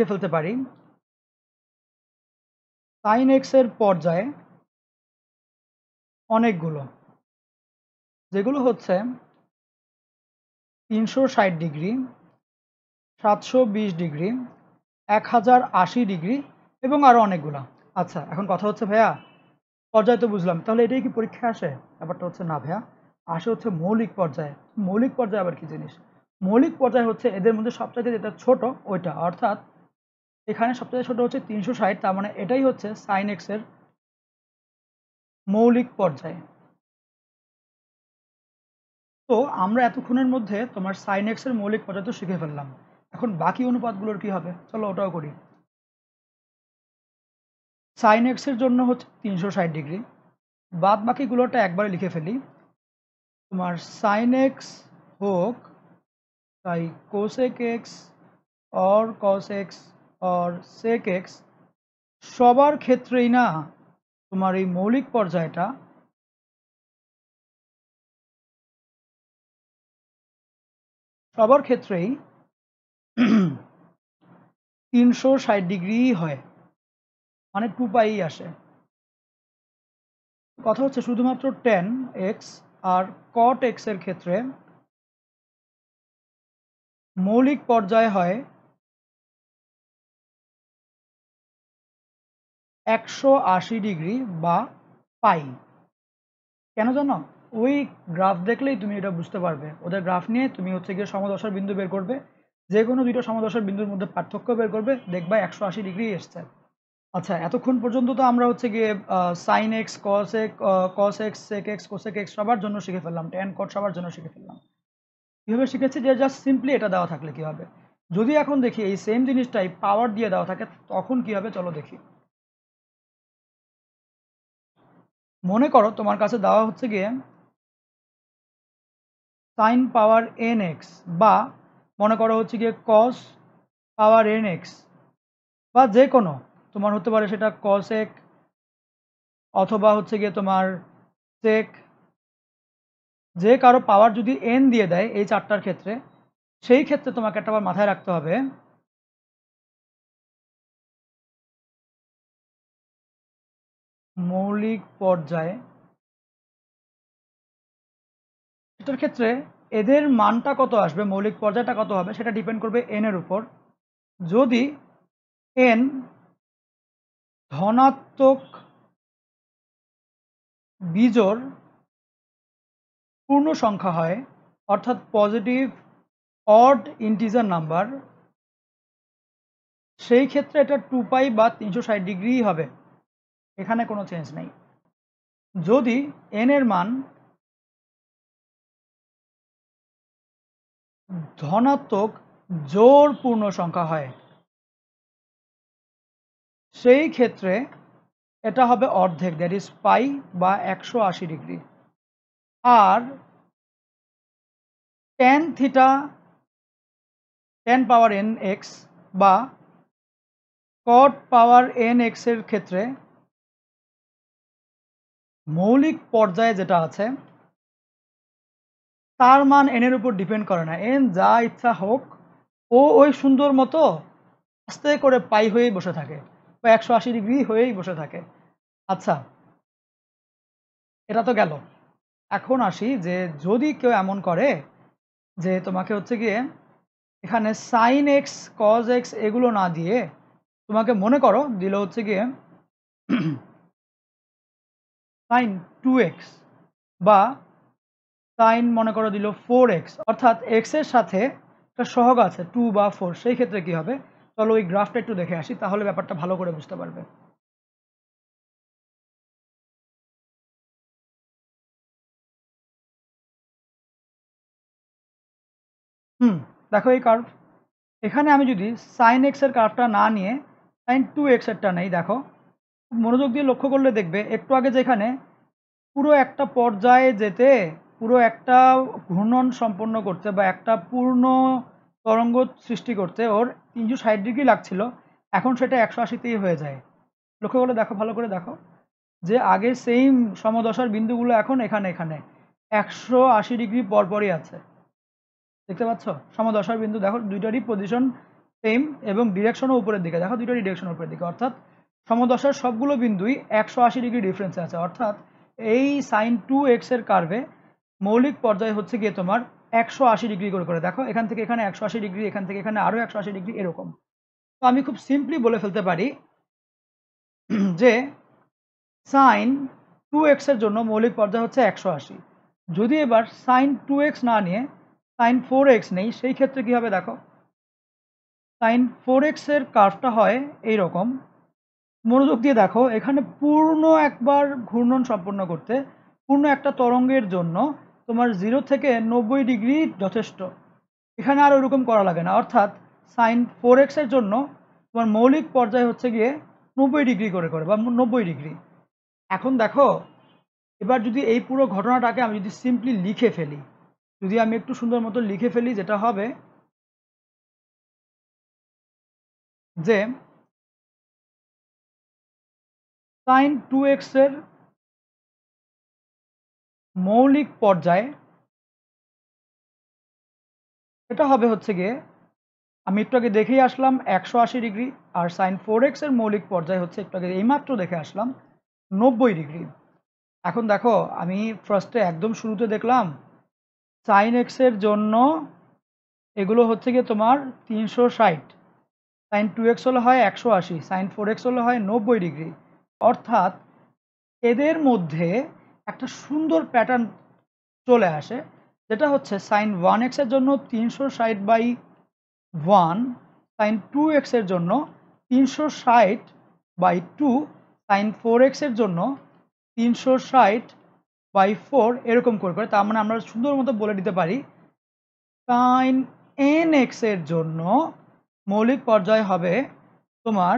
Speaker 1: ফেলতে পারি sin x এর পর্যায়ে অনেকগুলো, যেগুলো হচ্ছে 360 ডিগ্রি, 720 ডিগ্রি, 1080 ডিগ্রি এবং আরো অনেকগুলা। আচ্ছা, এখন কথা হচ্ছে ভাইয়া পর্যায় তো বুঝলাম, তাহলে এটাই কি পরীক্ষায় আসে? ব্যাপারটা হচ্ছে না ভাইয়া, আসে হচ্ছে মৌলিক পর্যায়ে। মৌলিক পর্যায় আবার কি জিনিস? মৌলিক পর্যায় হচ্ছে এদের মধ্যে সবচাইতে যেটা ছোট ওইটা, অর্থাৎ এখানে সবচেয়ে ছোট হচ্ছে 360, তার মানে এটাই হচ্ছে sin x এর মৌলিক পর্যায়। তো আমরা এতক্ষণের মধ্যে তোমার sin x এর মৌলিক পর্যায় তো শিখে ফেললাম, এখন বাকি অনুপাতগুলোর কি হবে? চলো ওটাও করি। sin x এর জন্য হচ্ছে 360 ডিগ্রি, বাদ বাকিগুলোটা একবারে লিখে ফেলি। তোমার sin x হোক তাই cosec x or cos x or sec x, সবার ক্ষেত্রেই না তোমার এই মৌলিক পর্যায়টা সবার ক্ষেত্রেই 360 ডিগ্রি হয়, মানে 2π আসে। কথা হচ্ছে শুধুমাত্র tan x আর cot x এর ক্ষেত্রে মৌলিক পর্যায় হয় 180 ডিগ্রি বা পাই। কেন জানো? ওই গ্রাফ দেখলেই তুমি এটা বুঝতে পারবে। ওদের গ্রাফ নিয়ে তুমি হচ্ছে গিয়ে সমদশার বিন্দু বের করবে, যে কোনো দুইটা সমদশার বিন্দুর মধ্যে পার্থক্য বের করবে, দেখবা 180 ডিগ্রি এসছে। আচ্ছা, এতক্ষণ পর্যন্ত তো আমরা হচ্ছে গিয়ে sine x, cos x, sec x, cosec x সবার জন্য শিখে ফেললাম, ট্যান কট সবার জন্য শিখে ফেললাম। কীভাবে শিখেছি? যে জাস্ট সিম্পলি এটা দেওয়া থাকলে কী হবে। যদি এখন দেখি এই সেম জিনিসটাই পাওয়ার দিয়ে দেওয়া থাকে তখন কী হবে, চলো দেখি। মনে করো তোমার কাছে দেওয়া হচ্ছে গিয়ে সাইন পাওয়ার এন এক্স, বা মনে করো হচ্ছে গিয়ে কস পাওয়ার এন এক্স, বা যে কোনো তোমার হতে পারে সেটা কসেক অথবা হচ্ছে গিয়ে তোমার সেক, যে কারো পাওয়ার যদি এন দিয়ে দেয় এই চারটার ক্ষেত্রে, সেই ক্ষেত্রে তোমাকে একটা বার মাথায় রাখতে হবে মৌলিক পর্যায়ে, এটার ক্ষেত্রে এদের মানটা কত আসবে, মৌলিক পর্যায়টা কত হবে, সেটা ডিপেন্ড করবে এন এর উপর। যদি এন ধনাত্মক বিজোড় পূর্ণ সংখ্যা হয়, অর্থাৎ পজিটিভ অড ইন্টিজার নাম্বার, সেই ক্ষেত্রে এটা 2π বা 360 ডিগ্রি হবে, এখানে কোনো চেঞ্জ নেই। যদি এন এর মান ধনাত্মক জোড় পূর্ণ সংখ্যা হয়, সেই ক্ষেত্রে এটা হবে অর্ধেক, দ্যাট ইজ পাই বা 180 ডিগ্রি। আর ট্যান থিটা, ট্যান পাওয়ার এন এক্স বা কট পাওয়ার এন এক্স এর ক্ষেত্রে মৌলিক পর্যায়ে যেটা আছে তার মান এন এর উপর ডিপেন্ড করে না, এন যা ইচ্ছা হোক, ও ওই সুন্দর মতো আস্তে করে পাই হয়েই বসে থাকে বা 180 ডিগ্রি হয়েই বসে থাকে। আচ্ছা, এটা তো গেল। এখন আসি যে যদি কেউ এমন করে যে তোমাকে হচ্ছে গিয়ে এখানে সাইন এক্স, কজ এক্স এগুলো না দিয়ে তোমাকে মনে করো দিল হচ্ছে গিয়ে সাইন 2x বা সাইন মনে করো দিল 4x, অর্থাৎ x এর সাথে একটা সহগ আছে 2 বা 4, সেই ক্ষেত্রে কি হবে? চলো ওই গ্রাফটা একটু দেখে আসি, তাহলে ব্যাপারটা ভালো করে বুঝতে পারবে। দেখো এই কার্ভ, এখানে আমি যদি সাইন এক্স এর কার্ভটা না নিয়ে সাইন 2x এরটা নেই, দেখো মনোযোগ দিয়ে লক্ষ্য করলে দেখবে একটু আগে যেখানে পুরো একটা পর্যায়ে যেতে পুরো একটা ঘূর্ণন সম্পন্ন করতে বা একটা পূর্ণ তরঙ্গ সৃষ্টি করতে ওর 360 ডিগ্রি লাগছিল, এখন সেটা 180তেই হয়ে যায়। লক্ষ্য করে দেখো, ভালো করে দেখো যে আগে সেম সমদশার বিন্দুগুলো এখন এখানে এখানে 180 ডিগ্রি পরপরই আছে। দেখতে পাচ্ছ সমদশার বিন্দু, দেখো দুইটারই পজিশন সেম এবং ডিরেকশনও উপরের দিকে, দেখো দুইটারই ডিরেকশন উপরের দিকে, অর্থাৎ সমদশার সবগুলো বিন্দুই 180 ডিগ্রি ডিফারেন্সে আছে। অর্থাৎ এই সাইন 2x এর কার্ভে মৌলিক পর্যায় হচ্ছে গিয়ে তোমার 180 ডিগ্রি করে দেখো, এখান থেকে এখানে 180 ডিগ্রি, এখান থেকে এখানে আরও 180 ডিগ্রি, এরকম। তো আমি খুব সিম্পলি বলে ফেলতে পারি যে সাইন 2x এর জন্য মৌলিক পর্যায় হচ্ছে 180। যদি এবার সাইন 2x না নিয়ে সাইন 4x নেই, সেই ক্ষেত্রে কি হবে দেখো, সাইন 4x এর কার্ভটা হয় এইরকম। মনোযোগ দিয়ে দেখো, এখানে পূর্ণ একবার ঘূর্ণন সম্পন্ন করতে পূর্ণ একটা তরঙ্গের জন্য তোমার 0 থেকে 90 ডিগ্রি যথেষ্ট, এখানে আর ওরকম করা লাগে না। অর্থাৎ সাইন 4x এর জন্য তোমার মৌলিক পর্যায় হচ্ছে গিয়ে 90 ডিগ্রি করে বা 90 ডিগ্রি। এখন দেখো এবার যদি এই পুরো ঘটনাটাকে আমি যদি সিম্পলি লিখে ফেলি, যদি আমি একটু সুন্দর মতো লিখে ফেলি, যেটা হবে যে সাইন 2x এর মৌলিক পর্যায় এটা হবে হচ্ছে গিয়ে, আমি একটু আগে দেখেই আসলাম 180 ডিগ্রি, আর সাইন 4x এর মৌলিক পর্যায় হচ্ছে একটু আগে এইমাত্র দেখে আসলাম 90 ডিগ্রি। এখন দেখো আমি ফার্স্টে একদম শুরুতে দেখলাম সাইন এক্স এর জন্য এগুলো হচ্ছে গিয়ে তোমার 360, সাইন 2x হলে হয় 180, সাইন 4x হলে হয় 90 ডিগ্রি। অর্থাৎ এদের মধ্যে একটা সুন্দর প্যাটার্ন চলে আসে, যেটা হচ্ছে সাইন 1x এর জন্য 360/1, সাইন 2x এর জন্য 360/2, সাইন 4x এর জন্য 360/4, এরকম করে। তার মানে আমরা সুন্দর মতো বলে দিতে পারি সাইন nx এর জন্য মৌলিক পর্যায় হবে তোমার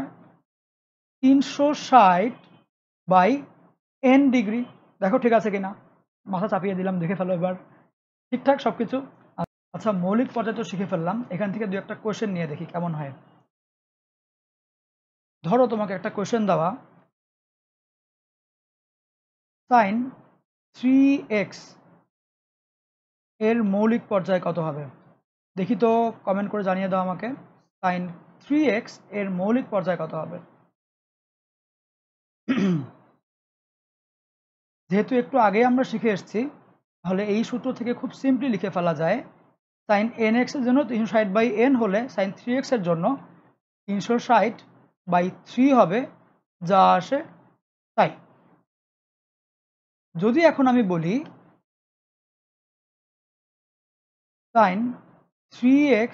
Speaker 1: 360/n ডিগ্রি। দেখো ঠিক আছে কিনা, মাথা চাপিয়ে দিলাম, দেখে ফেলো এবার ঠিকঠাক সব কিছু। আচ্ছা মৌলিক পর্যায় তো শিখে ফেললাম, এখান থেকে দু একটা কোয়েশ্চেন নিয়ে দেখি কেমন হয়। ধরো তোমাকে একটা কোয়েশ্চেন দেওয়া, সাইন 3x এর মৌলিক পর্যায় কত হবে? দেখি তো, কমেন্ট করে জানিয়ে দাও আমাকে, সাইন 3x এর মৌলিক পর্যায় কত হবে? যেহেতু একটু আগে আমরা শিখে এসেছি, তাহলে এই সূত্র থেকে খুব সিম্পলি লিখে ফেলা যায় সাইন nx এর জন্য 360/n হলে সাইন 3x এর জন্য 360/3 হবে, যা আসে তাই। যদি এখন আমি বলি সাইন 3x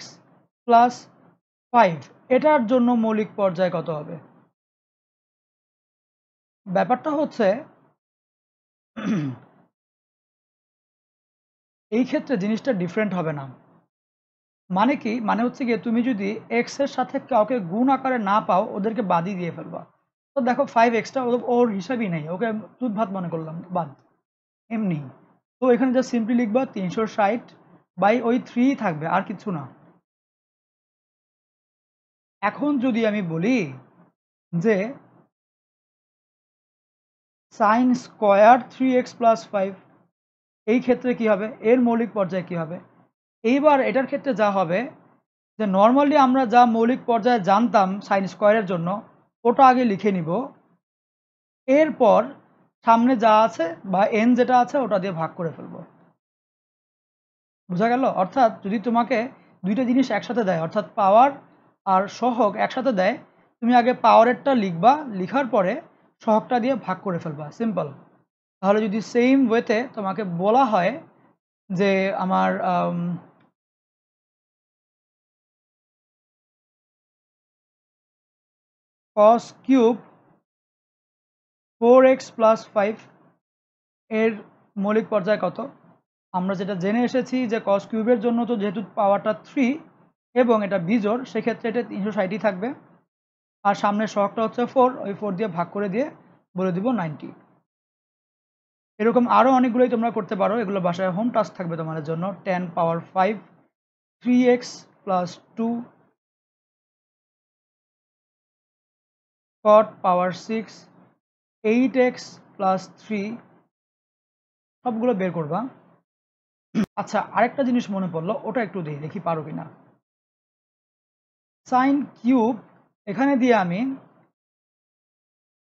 Speaker 1: + 5 এটার জন্য মৌলিক পর্যায় কত হবে? ব্যাপারটা হচ্ছে এই ক্ষেত্রে জিনিসটা ডিফারেন্ট হবে না। মানে কি, মানে হচ্ছে গিয়ে তুমি যদি এক্স এর সাথে কাউকে গুণ আকারে না পাও, ওদেরকে বাদই দিয়ে ফেলবা। তো দেখো 5x ওর হিসাবই নেই, ওকে দুধ ভাত মনে করলাম, বাদ এমনি। তো এখানে যা সিম্পলি লিখবা 360/3 থাকবে, আর কিছু না। এখন যদি আমি বলি যে সাইন স্কোয়ার 3x + 5, এই ক্ষেত্রে কি হবে? এর মৌলিক পর্যায়ে কি হবে? এইবার এটার ক্ষেত্রে যা হবে যে নর্মালি আমরা যা মৌলিক পর্যায়ে জানতাম সাইন স্কোয়ারের জন্য, ওটা আগে লিখে নিব, এরপর সামনে যা আছে বা এন যেটা আছে ওটা দিয়ে ভাগ করে ফেলবো। বোঝা গেল? অর্থাৎ যদি তোমাকে দুইটা জিনিস একসাথে দেয়, অর্থাৎ পাওয়ার আর সহগ একসাথে দেয়, তুমি আগে পাওয়ারেরটা লিখবা, লিখার পরে সহগটা দিয়ে ভাগ করে ফেলবা, সিম্পল। তাহলে যদি সেম ওয়েতে তোমাকে বলা হয় যে আমার cos কিউব 4x প্লাস 5 এর মৌলিক পর্যায় কত? আমরা যেটা জেনে এসেছি যে cos কিউবের জন্য তো যেহেতু পাওয়ারটা 3 এবং এটা বিজোড়, সেক্ষেত্রে এটা 360ই থাকবে। আর সামনের সহগটা হচ্ছে 4, ওই 4 দিয়ে ভাগ করে দিয়ে বলে দিব 90। এরকম আরও অনেকগুলোই তোমরা করতে পারো, এগুলো বাসায় হোম টাস্ক থাকবে তোমাদের জন্য। 10 পাওয়ার 5 3x প্লাস 2 cot পাওয়ার 6 8x প্লাস 3, সবগুলো বের করবা। আচ্ছা, আরেকটা জিনিস মনে পড়লো, ওটা একটু দেখি পারো কিনা। সাইন কিউব এখানে দিয়ে আমি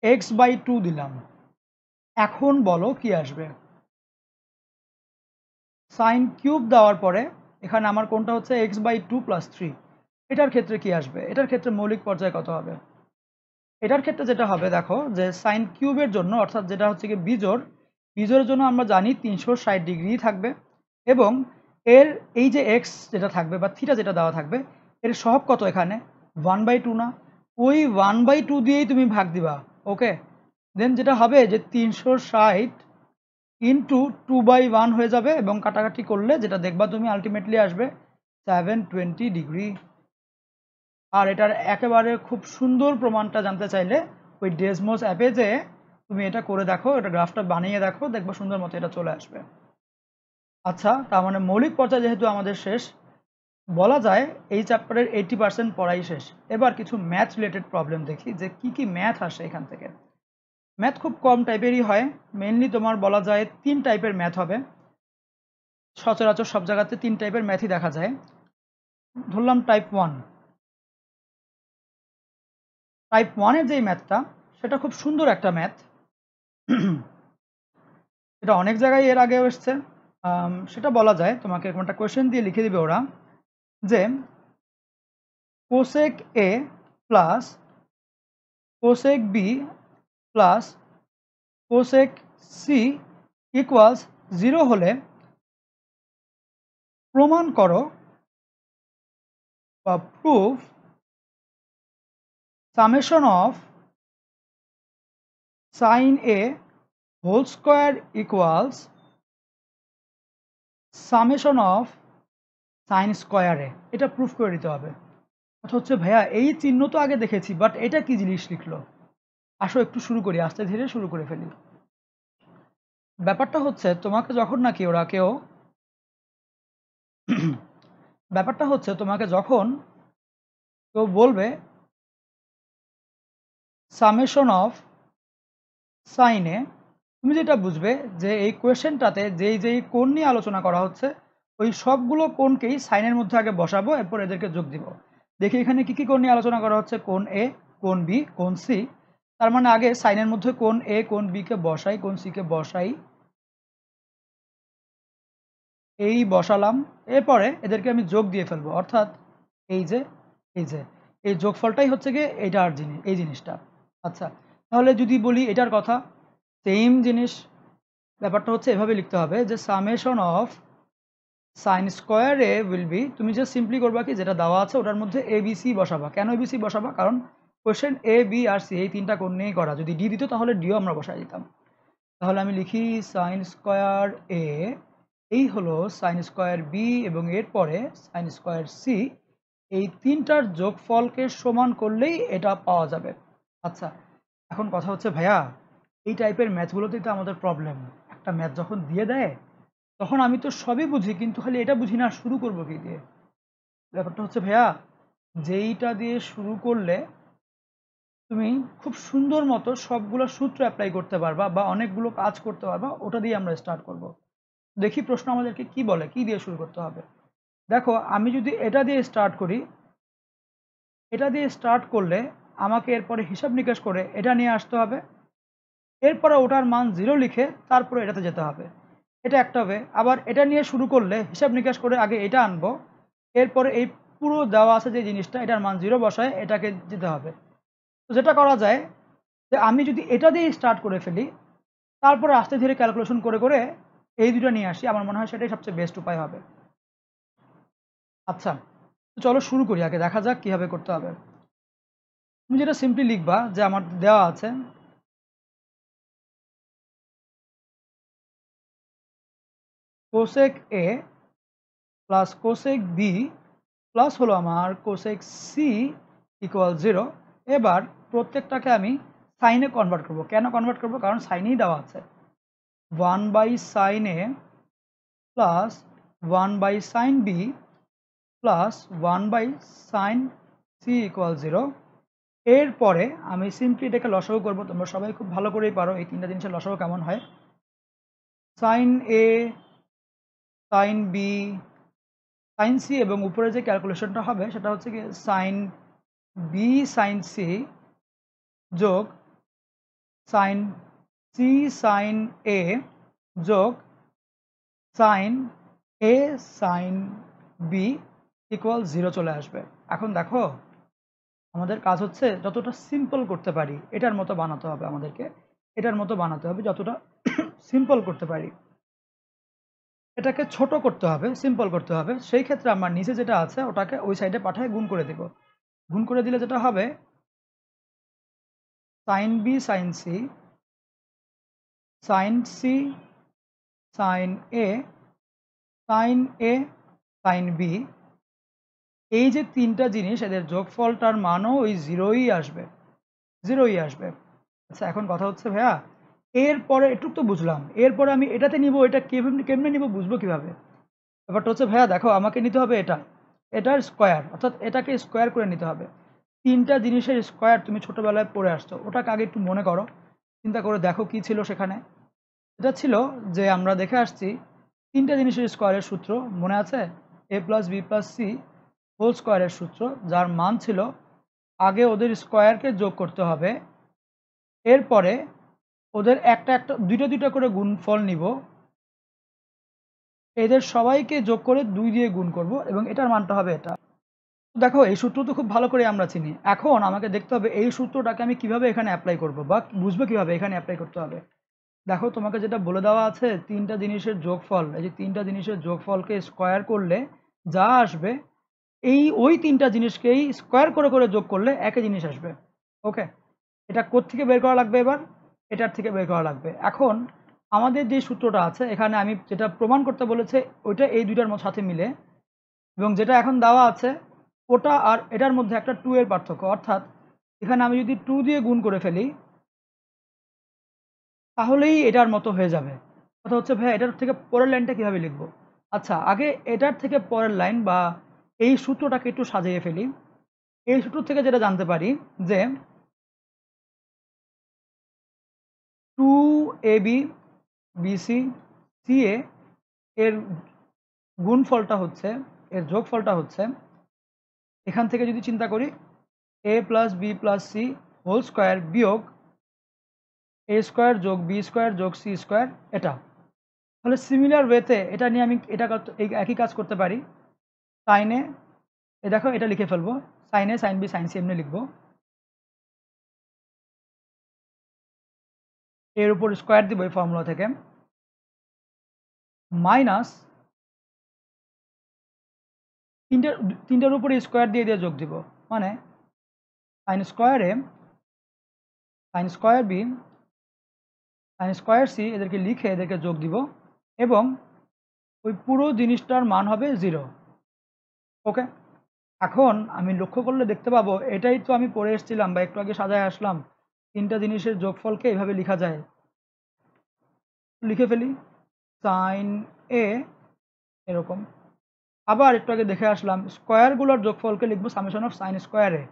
Speaker 1: x/2 দিলাম, এখন বলো কি আসবে? সাইন কিউব দেওয়ার পরে এখানে আমার কোনটা হচ্ছে x/2 প্লাস 3, এটার ক্ষেত্রে কি আসবে? এটার ক্ষেত্রে মৌলিক পর্যায় কত হবে? এটার ক্ষেত্রে যেটা হবে দেখো, যে সাইন কিউবের জন্য, অর্থাৎ যেটা হচ্ছে কি বিজোড়ের জন্য আমরা জানি 360 ডিগ্রি থাকবে, এবং এর এই যে এক্স যেটা থাকবে বা থিটা যেটা দেওয়া থাকবে, এর সহগ কত এখানে? 1/2 না? ওই 1/2 দিয়েই তুমি ভাগ দিবা, ওকে। দেন যেটা হবে যে 360 ইন্টু 2/1 হয়ে যাবে, এবং কাটাকাটি করলে যেটা দেখবা তুমি আলটিমেটলি আসবে 720 ডিগ্রি। আর এটার একেবারে খুব সুন্দর প্রমাণটা জানতে চাইলে ওই ডেসমোস অ্যাপে যে তুমি এটা করে দেখো, এটা গ্রাফটা বানিয়ে দেখো, দেখবো সুন্দর মতো এটা চলে আসবে। আচ্ছা, তার মানে মৌলিক পর্যায়ে যেহেতু আমাদের শেষ, বলা যায় এই চ্যাপ্টারের 80% পড়াই শেষ। এবার কিছু ম্যাথ রিলেটেড প্রবলেম দেখি যে কি ম্যাথ আসে এখান থেকে। ম্যাথ খুব কম টাইপেরই হয়, মেইনলি তোমার বলা যায় 3 টাইপের ম্যাথ হবে। সচরাচর সব জায়গাতে 3 টাইপের ম্যাথই দেখা যায়। ধরলাম টাইপ 1। টাইপ 1-এর যেই ম্যাথটা, সেটা খুব সুন্দর একটা ম্যাথ। এটা অনেক জায়গায় এর আগেও এসছে। সেটা বলা যায় তোমাকে এরকম একটা কোয়েশ্চেন দিয়ে লিখে দিবে ওরা যে cosec A plus cosec B plus cosec C equals 0 হলে প্রমাণ করো বা proof summation of sine A whole square equals summation of sine স্কোয়ারে। এটা প্রুফ করে দিতে হবে। কথা হচ্ছে ভাইয়া এই চিহ্ন তো আগে দেখেছি, বাট এটা কি জিনিস লিখলো? আসো একটু শুরু করি, আস্তে ধীরে শুরু করে ফেলি। ব্যাপারটা হচ্ছে তোমাকে যখন নাকি ওরা কেউ ব্যাপারটা হচ্ছে তোমাকে যখন কেউ বলবে সামেশন অফ সাইনে, তুমি যেটা বুঝবে যে এই কোয়েশ্চেনটাতে যেই কোণ নিয়ে আলোচনা করা হচ্ছে, ওই সবগুলো কোণকেই সাইনের মধ্যে আগে বসাবো, এরপর এদেরকে যোগ দিব। দেখি এখানে কি কোণ নিয়ে আলোচনা করা হচ্ছে, কোণ এ, কোণ বি, কোণ সি। তার মানে আগে সাইনের মধ্যে কোণ এ কোণ বি কে বসাই, কোণ সি কে বসাই, এই বসালাম। এরপরে এদেরকে আমি যোগ দিয়ে ফেলবো, অর্থাৎ এই যে এই যোগফলটাই হচ্ছে গিয়ে এইটার জিনিস, এই জিনিসটা। আচ্ছা, তাহলে যদি বলি এটার কথা, সেম জিনিস। ব্যাপারটা হচ্ছে এভাবে লিখতে হবে যে summation of sine square A will be, তুমি যে সিম্পলি করবা কি, যেটা দেওয়া আছে ওটার মধ্যে এ বি সি বসাবা। কেন এ বি সি বসাবা? কারণ কোয়েশ্চেন এ বি আর সি এই 3টা কোণ নিয়েই করা। যদি ডি দিত তাহলে ডিও আমরা বসাই দিতাম। তাহলে আমি লিখি সাইন স্কোয়ার এ, এই হলো সাইন স্কোয়ার বি, এবং এরপরে সাইন স্কোয়ার সি। এই 3টার যোগফলকে সমান করলেই এটা পাওয়া যাবে। আচ্ছা, এখন কথা হচ্ছে ভাইয়া এই টাইপের ম্যাথগুলোতেই তো আমাদের প্রবলেম। একটা ম্যাথ যখন দিয়ে দেয় তখন আমি তো সবই বুঝি, কিন্তু খালি এটা বুঝি না শুরু করবো কি দিয়ে। ব্যাপারটা হচ্ছে ভাইয়া, যেইটা দিয়ে শুরু করলে তুমি খুব সুন্দর মতো সবগুলো সূত্র অ্যাপ্লাই করতে পারবা বা অনেকগুলো কাজ করতে পারবা, ওটা দিয়ে আমরা স্টার্ট করব। দেখি প্রশ্ন আমাদেরকে কি বলে, কি দিয়ে শুরু করতে হবে। দেখো, আমি যদি এটা দিয়ে স্টার্ট করি, এটা দিয়ে স্টার্ট করলে আমাকে এরপরে হিসাব নিকাশ করে এটা নিয়ে আসতে হবে, এরপরে ওটার মান 0 লিখে তারপরে এটাতে যেতে হবে। এটা একটা হবে। আবার এটা নিয়ে শুরু করলে হিসাব নিকাশ করে আগে এটা আনবো, এরপরে এই পুরো দেওয়া আছে যে জিনিসটা, এটার মান 0 বসায় এটাকে যেতে হবে। তো যেটা করা যায় যে আমি যদি এটা দিয়ে স্টার্ট করে ফেলি, তারপরে আস্তে ধীরে ক্যালকুলেশন করে করে এই দুটো নিয়ে আসি, আমার মনে হয় সেটাই সবচেয়ে বেস্ট উপায় হবে। আচ্ছা, তো চলো শুরু করি, আগে দেখা যাক কীভাবে করতে হবে। তুমি যেটা সিম্পলি লিখবা যে আমার দেওয়া আছে cosec A plus cosec B plus হলো আমার কোসেক সি ইকুয়াল 0। এবার প্রত্যেকটাকে আমি সাইনে কনভার্ট করব। কেন কনভার্ট করব? কারণ সাইনেই দেওয়া আছে 1/sin a plus 1/sin b plus 1/sin c equal 0। এরপরে আমি সিম্পলি এটাকে লসাগু করব। তোমরা সবাই খুব ভালো করেই পারো এই তিনটা জিনিসের লসাগু কেমন হয়। sin a, sin b, sin c এবং উপরে যে ক্যালকুলেশনটা হবে সেটা হচ্ছে কি sin b sin c যোগ sin c sin a যোগ sin a sin b equal 0 চলে আসবে। এখন দেখো আমাদের কাজ হচ্ছে যতটা সিম্পল করতে পারি এটার মতো বানাতে হবে, আমাদেরকে এটার মতো বানাতে হবে যতটা সিম্পল করতে পারি। এটাকে ছোট করতে হবে, সিম্পল করতে হবে। সেই ক্ষেত্রে আমার নিচে যেটা আছে ওটাকে ওই সাইডে পাঠায় গুণ করে দেব। গুণ করে দিলে যেটা হবে sin b sin c sin c sin a sin a sin b, এই যে তিনটা জিনিস এদের যোগফলটার মানও ওই জিরোই আসবে, জিরোই আসবে। আচ্ছা, এখন কথা হচ্ছে ভাইয়া এরপরে একটু তো বুঝলাম, এরপরে আমি এটাতে নিব, এটা কেমনে কেমনে নিব বুঝবো কিভাবে? ব্যাপারটা হচ্ছে ভাইয়া দেখো আমাকে নিতে হবে এটার স্কোয়ার, অর্থাৎ এটাকে স্কোয়ার করে নিতে হবে। তিনটা জিনিসের স্কোয়ার তুমি ছোটোবেলায় পড়ে আসছো, ওটাকে আগে একটু মনে করো, চিন্তা করে দেখো কি ছিল সেখানে। এটা ছিল যে আমরা দেখে আসছি তিনটা জিনিসের স্কোয়ারের সূত্র মনে আছে, a plus B plus C whole স্কোয়ারের সূত্র, যার মান ছিল আগে ওদের স্কোয়ারকে যোগ করতে হবে, এরপরে ওদের একটা একটা দুইটা করে গুণফল নিব, এদের সবাইকে যোগ করে 2 দিয়ে গুণ করব এবং এটার মানটা হবে এটা। দেখো এই সূত্র তো খুব ভালো করে আমরা চিনি। এখন আমাকে দেখতে হবে এই সূত্রটাকে আমি কিভাবে এখানে অ্যাপ্লাই করব বা বুঝবো কিভাবে এখানে অ্যাপ্লাই করতে হবে। দেখো তোমাকে যেটা বলে দেওয়া আছে তিনটা জিনিসের যোগফল, এই যে তিনটা জিনিসের যোগফলকে স্কোয়ার করলে যা আসবে ওই তিনটা জিনিসকেই স্কোয়ার করে করে যোগ করলে একই জিনিস আসবে। ওকে, এটা কোত্থেকে বের করা লাগবে? এবার এটার থেকে বের করা লাগবে। এখন আমাদের যে সূত্রটা আছে এখানে আমি যেটা প্রমাণ করতে বলেছে ওইটা এই দুইটার সাথে মিলে, এবং যেটা এখন দেওয়া আছে ওটা আর এটার মধ্যে একটা 2 এর পার্থক্য, অর্থাৎ এখানে আমি যদি 2 দিয়ে গুণ করে ফেলি তাহলেই এটার মতো হয়ে যাবে। কথা হচ্ছে ভাই এটার থেকে পরের লাইনটা কীভাবে লিখব? আচ্ছা, আগে এটার থেকে পরের লাইন বা এই সূত্রটাকে একটু সাজিয়ে ফেলি। এই সূত্র থেকে যেটা জানতে পারি যে 2ab bc ca এর গুণফলটা হচ্ছে, এর যোগফলটা হচ্ছে, এখান থেকে যদি চিন্তা করি a plus B plus C whole square বিয়োগ এ স্কোয়ার যোগ বি স্কোয়ার যোগ সি স্কোয়ার, এটা। তাহলে সিমিলার ওয়েতে এটা নিয়ে আমি এটা এই একই কাজ করতে পারি। সাইনে দেখো এটা লিখে ফেলবো, সাইনে সাইন বি সাইন সি এমনি লিখবো, এর উপর স্কোয়ার দিব এই ফর্মুলা থেকে, মাইনাস তিনটার উপরে স্কোয়ার দিয়ে দিয়ে যোগ দিব, মানে sine square A sine square B sine square C এদেরকে লিখে এদেরকে যোগ দিব এবং ওই পুরো জিনিসটার মান হবে 0। ওকে, এখন আমি লক্ষ্য করলে দেখতে পাবো এটাই তো আমি পড়ে এসেছিলাম বা একটু আগে সাজায় আসলাম, তিনটা জিনিসের যোগফলকে এইভাবে লেখা যায়। লিখে ফেলি সাইন এ এরকম, আবার একটু আগে দেখে আসলাম স্কোয়ারগুলোর যোগফলকে লিখবো সামেশন অফ সাইন স্কোয়ারে,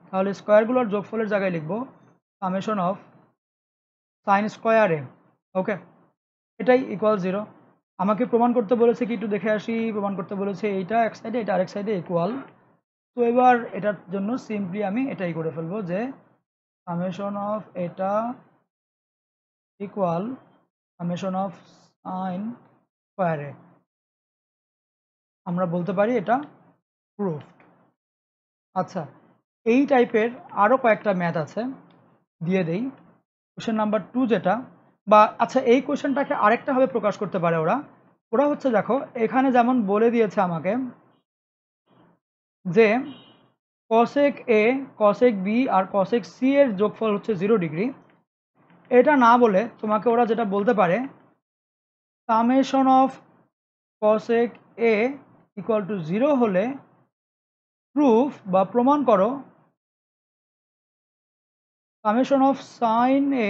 Speaker 1: তাহলে স্কোয়ারগুলোর যোগফলের জায়গায় লিখবো সামেশন অফ সাইন স্কোয়ারে। ওকে, এটাই ইকুয়াল 0। আমাকে প্রমাণ করতে বলেছে কি একটু দেখে আসি, প্রমাণ করতে বলেছে এইটা এক সাইডে এটা আরেক সাইডে ইকুয়াল। তো এবার এটার জন্য সিম্পলি আমি এটাই করে ফেলবো যে সামেশন অফ এটা ইকুয়াল সামেশন অফ সাইন স্কোয়ারে, আমরা বলতে পারি এটা প্রুফড। আচ্ছা, এই টাইপের আরও কয়েকটা ম্যাথ আছে, দিয়ে দেই। কোশ্চেন নাম্বার 2 যেটা, বা আচ্ছা এই কোশ্চেনটাকে আরেকটাভাবে প্রকাশ করতে পারে ওরা। ওরা হচ্ছে দেখো এখানে যেমন বলে দিয়েছে আমাকে যে cosec A, cosec B R cosec C এর যোগফল হচ্ছে 0 ডিগ্রি। এটা না বলে তোমাকে ওরা যেটা বলতে পারে summation of cosec A equal to 0 হলে প্রুফ বা প্রমাণ করো summation of sine A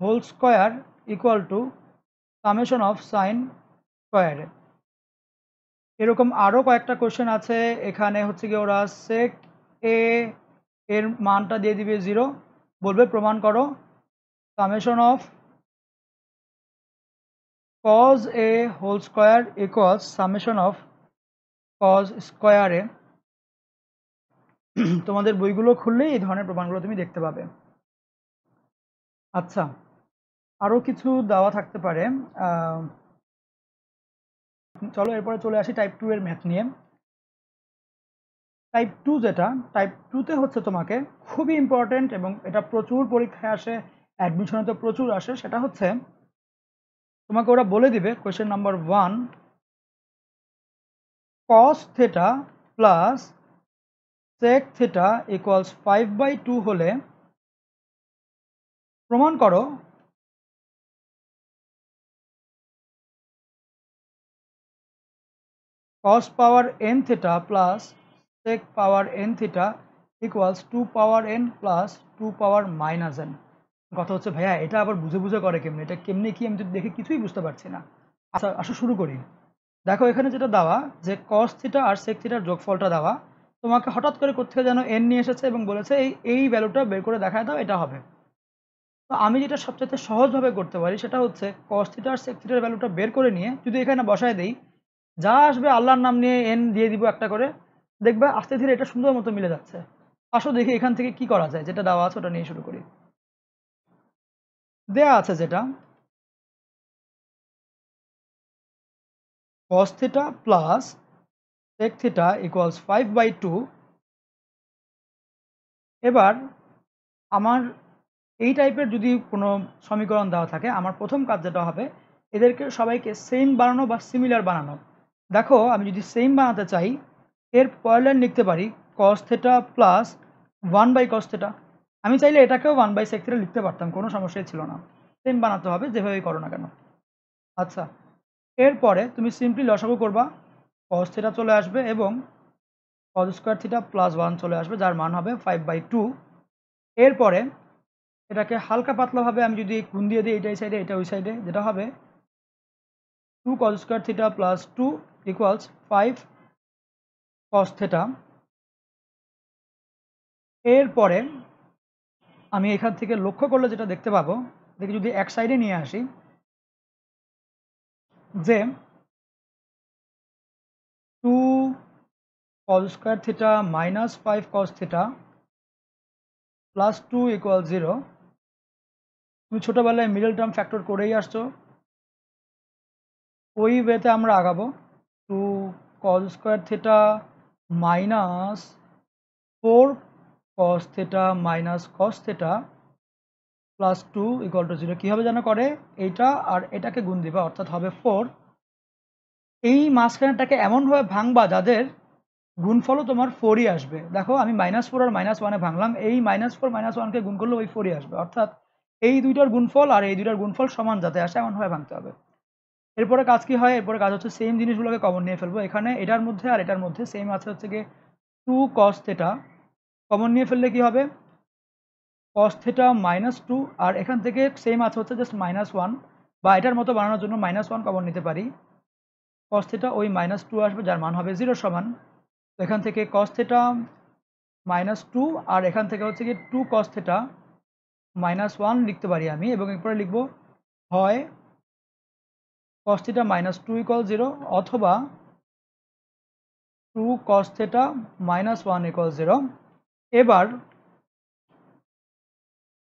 Speaker 1: whole square equal to summation of sine square. এরকম আরও কয়েকটা কোশ্চেন আছে। এখানে হচ্ছে কি ওরা sec A এর মানটা দিয়ে দিবে 0, বলবে প্রমাণ করো summation of cos A whole square equals summation of cos square A। তোমাদের বইগুলো খুললেই এই ধরনের প্রমাণগুলো তুমি দেখতে পাবে। আচ্ছা, আরও কিছু দেওয়া থাকতে পারে। চলো এরপরে চলে আসি টাইপ 2 এর ম্যাথ নিয়ে। টাইপ 2 যেটা, টাইপ 2তে হচ্ছে তোমাকে খুবই ইম্পর্টেন্ট এবং এটা প্রচুর পরীক্ষায় আসে, অ্যাডমিশনে তো প্রচুর আসে। সেটা হচ্ছে তোমাকে ওরা বলে দিবে question number 1 cos theta plus sec theta equals 5/2 হলে প্রমাণ করো cos পাওয়ার n থিটা প্লাস sec পাওয়ার n theta equals 2 power n plus 2 power minus n। কথা হচ্ছে ভাইয়া এটা আবার বুঝে বুঝে করে কেমনি, এটা কেমনি কি আমি তো দেখে কিছুই বুঝতে পারছি না। আচ্ছা আসো শুরু করি। দেখো এখানে যেটা দেওয়া যে cos থিটা আর sec থিটার যোগফলটা দেওয়া, তোমাকে হঠাৎ করে কোত্থেকে যেন n নিয়ে এসেছে এবং বলেছে এই ভ্যালুটা বের করে দেখায় দাও, এটা হবে। তো আমি যেটা সবচেয়ে সহজভাবে করতে পারি সেটা হচ্ছে cos থিটা আর sec থিটার ভ্যালুটা বের করে নিয়ে যদি এখানে বসায় দেই, যা আসবে আল্লাহর নাম নিয়ে n দিয়ে দিব একটা করে, দেখবে আস্তে ধীরে এটা সুন্দর মতো মিলে যাচ্ছে। আসো দেখি এখান থেকে কি করা যায়, যেটা দেওয়া আছে ওটা নিয়ে শুরু করি। দেয়া আছে যেটা cos theta plus sec theta equals 5/2। এবার আমার এই টাইপের যদি কোনো সমীকরণ দেওয়া থাকে, আমার প্রথম কাজ যেটা হবে এদেরকে সবাইকে সেম বানানো বা সিমিলার বানানো। দেখো আমি যদি সেম বানাতে চাই, এর পরের লাইন লিখতে পারি cos theta plus 1/cos theta. আমি চাইলে এটাকেও 1/sec থিটা লিখতে পারতাম, কোনো সমস্যাই ছিল না। সেম বানাতে হবে যেভাবেই করো না কেন। আচ্ছা, এরপরে তুমি সিম্পলি লসাগু করবা, cos থিটা চলে আসবে এবং cos স্কোয়ার থিটা প্লাস 1 চলে আসবে, যার মান হবে 5/2। এরপরে এটাকে হালকা পাতলাভাবে আমি যদি গুণ দিয়ে দিই, এটা এই সাইডে এটা ওই সাইডে, যেটা হবে 2 cos square theta plus 2 equals 5 cos theta. এরপরে আমি এখান থেকে লক্ষ্য করলে যেটা দেখতে পাবো, দেখি যদি এক সাইডে নিয়ে আসি, যে 2 cos square theta minus 5 cos theta plus 2 equal 0। তুমি ছোটোবেলায় মিডল টার্ম ফ্যাক্টর করেই আসছো, ওই ওয়েতে আমরা আগাবো। 2 cos square theta minus 4 cos theta minus cos theta plus 2 equal to 0। কীভাবে যেন করে, এইটা আর এটাকে গুণ দিবা, অর্থাৎ হবে 4। এই মাঝখানেটাকে এমনভাবে ভাঙবা যাদের গুণফলও তোমার 4ই আসবে। দেখো আমি -4 আর -1-এ ভাঙলাম, এই -4 -1কে গুণ করলে ওই 4ই আসবে, অর্থাৎ এই দুইটার গুণফল আর এই দুইটার গুণফল সমান যাতে আসে এমনভাবে ভাঙতে হবে। এরপরে কাজ কি হয়, এরপরে কাজ হচ্ছে সেম জিনিসগুলোকে কমন নিয়ে ফেলবো। এখানে এটার মধ্যে আর এটার মধ্যে সেম আছে হচ্ছে গিয়ে 2 cos থিটা, কমন নিয়ে ফেললে কি হবে cos থিটা -2, আর এখান থেকে সেম আছে হচ্ছে জাস্ট -1, বা এটার মতো বানানোর জন্য -1 কমন নিতে পারি। cos থিটা ওই -2 আসবে, যার মান হবে 0 সমান। তো এখান থেকে cos থিটা -2 আর এখান থেকে হচ্ছে কি 2 cos থিটা -1 লিখতে পারি আমি, এবং এরপরে লিখব হয় cos থিটা -2 ইকুয়াল 0 অথবা 2 cos থিটা -1 ইকুয়াল 0। এবার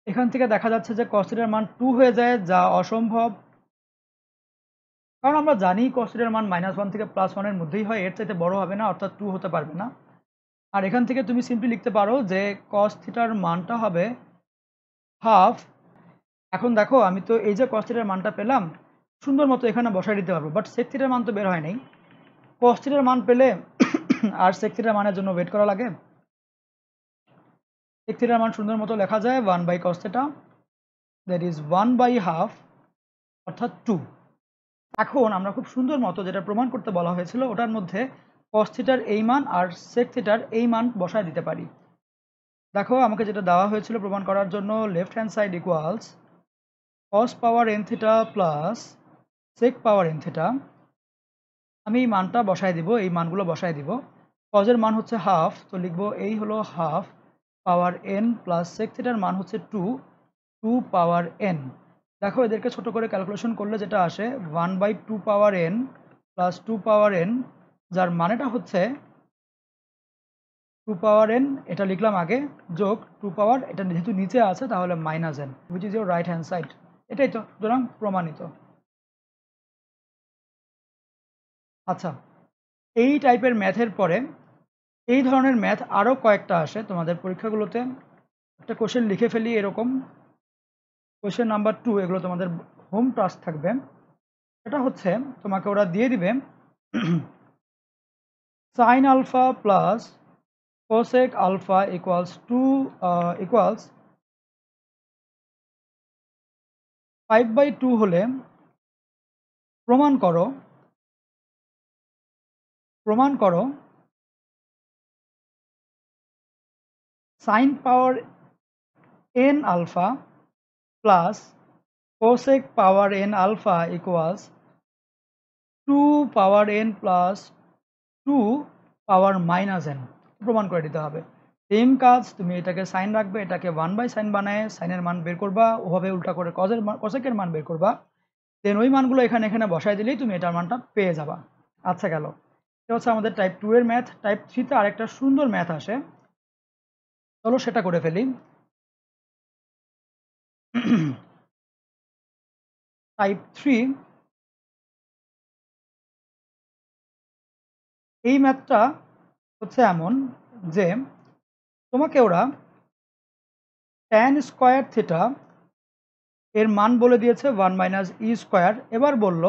Speaker 1: এখান থেকে দেখা যাচ্ছে যে cos থিটার মান 2 হয়ে যায়, যা অসম্ভব, কারণ আমরা জানি cos থিটার মান -1 থেকে +1 এর মধ্যেই হয়, এর চাইতে বড় হবে না, অর্থাৎ 2 হতে পারবে না। আর এখান থেকে তুমি সিম্পলি লিখতে পারো যে cos থিটার মানটা হবে হাফ। এখন দেখো আমি তো এই যে cos থিটার মানটা পেলাম সুন্দর মতো এখানে বসাই দিতে পারবো, বাট sec থিটার মান তো বের হয় নাই। cos থিটার মান পেলে আর sec থিটার মানের জন্য ওয়েট করা লাগে? sec থিটার মান সুন্দর মতো লেখা যায় 1/cos থিটা, দ্যাট ইজ 1/2 অর্থাৎ 2। এখন আমরা খুব সুন্দর মতো যেটা প্রমাণ করতে বলা হয়েছিল ওটার মধ্যে cos থিটার এই মান আর sec থিটার এই মান বসায় দিতে পারি। দেখো আমাকে যেটা দেওয়া হয়েছিল প্রমাণ করার জন্য, left hand side equals cos পাওয়ার n থিটা প্লাস sec পাওয়ার n থিটা। আমি এই মানটা বসায় দিব, এই মানগুলো বসায় দিব। cos এর মান হচ্ছে হাফ, তো লিখবো এই হলো হাফ পাওয়ার n প্লাস sec থিটার মান হচ্ছে 2 পাওয়ার n। দেখো এদেরকে ছোট করে ক্যালকুলেশন করলে যেটা আসে 1/2 পাওয়ার n প্লাস 2 পাওয়ার n, যার মানেটা হচ্ছে 2 পাওয়ার n, এটা লিখলাম আগে, যোগ 2 পাওয়ার, এটা যেহেতু নিচে আছে তাহলে minus n, which is your right hand side. এটাই তো, সুতরাং প্রমাণিত। আচ্ছা, এই টাইপের ম্যাথের পরে এই ধরনের ম্যাথ আরও কয়েকটা আসে তোমাদের পরীক্ষাগুলোতে। একটা কোশ্চেন লিখে ফেলি এরকম, কোশ্চেন নাম্বার 2, এগুলো তোমাদের হোম টাস্ক থাকবে। এটা হচ্ছে তোমাকে ওরা দিয়ে দিবে sine alpha plus cosec alpha equals 5/2 হলে প্রমাণ করো sine power n alpha plus cosec power n alpha equals 2 power n plus 2 power minus n। প্রমাণ করে দিতে হবে। সেম কাজ, তুমি এটাকে সাইন রাখবে, এটাকে 1/sin বানায় সাইনের মান বের করবা, ওভাবে উল্টা করে কসেকের মান বের করবা, দেন ওই মানগুলো এখানে বসাই দিলেই তুমি এটার মানটা পেয়ে যাবা। আচ্ছা গেল, এটা হচ্ছে আমাদের টাইপ 2 এর ম্যাথ। টাইপ 3 তে আরেকটা সুন্দর ম্যাথ আসে, চলো সেটা করে ফেলি। টাইপ 3 এই ম্যাথটা হচ্ছে এমন যে তোমাকে ওরা tan স্কয়ার থিটা এর মান বলে দিয়েছে 1 মাইনাস ই স্কয়ার। এবার বলল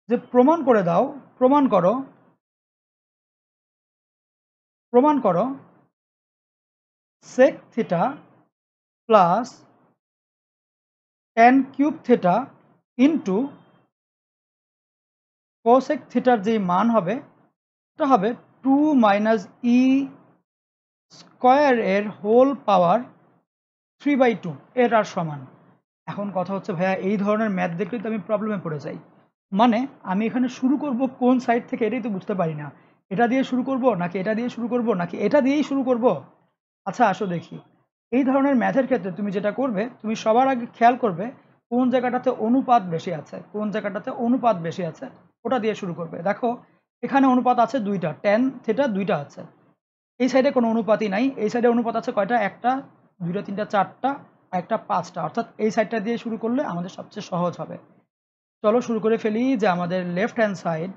Speaker 1: যে প্রমাণ করো sec theta plus tan cube theta into cosec থিটার যে মান হবে এটা হবে 2 মাইনাস ই স্কয়ার এর হোল পাওয়ার 3/2 এটার সমান। এখন কথা হচ্ছে ভাইয়া এই ধরনের ম্যাথ দেখলেই তো আমি প্রবলেমে পড়ে যাই। মানে আমি এখানে শুরু করব কোন সাইড থেকে এটাই তো বুঝতে পারি না। এটা দিয়ে শুরু করব নাকি এটা দিয়ে শুরু করব নাকি এটা দিয়েই শুরু করব। আচ্ছা আসো দেখি, এই ধরনের ম্যাথের ক্ষেত্রে তুমি যেটা করবে, তুমি সবার আগে খেয়াল করবে কোন জায়গাটাতে অনুপাত বেশি আছে ওটা দিয়ে শুরু করবে। দেখো এখানে অনুপাত আছে দুইটা, tan থিটা দুইটা আছে। এই সাইডে কোনো অনুপাতই নাই, এই সাইডে অনুপাত আছে কয়টা, একটা, দুইটা, তিনটা, চারটা, আর একটা পাঁচটা, অর্থাৎ এই সাইডটা দিয়ে শুরু করলে আমাদের সবচেয়ে সহজ হবে। চলো শুরু করে ফেলি যে আমাদের left hand side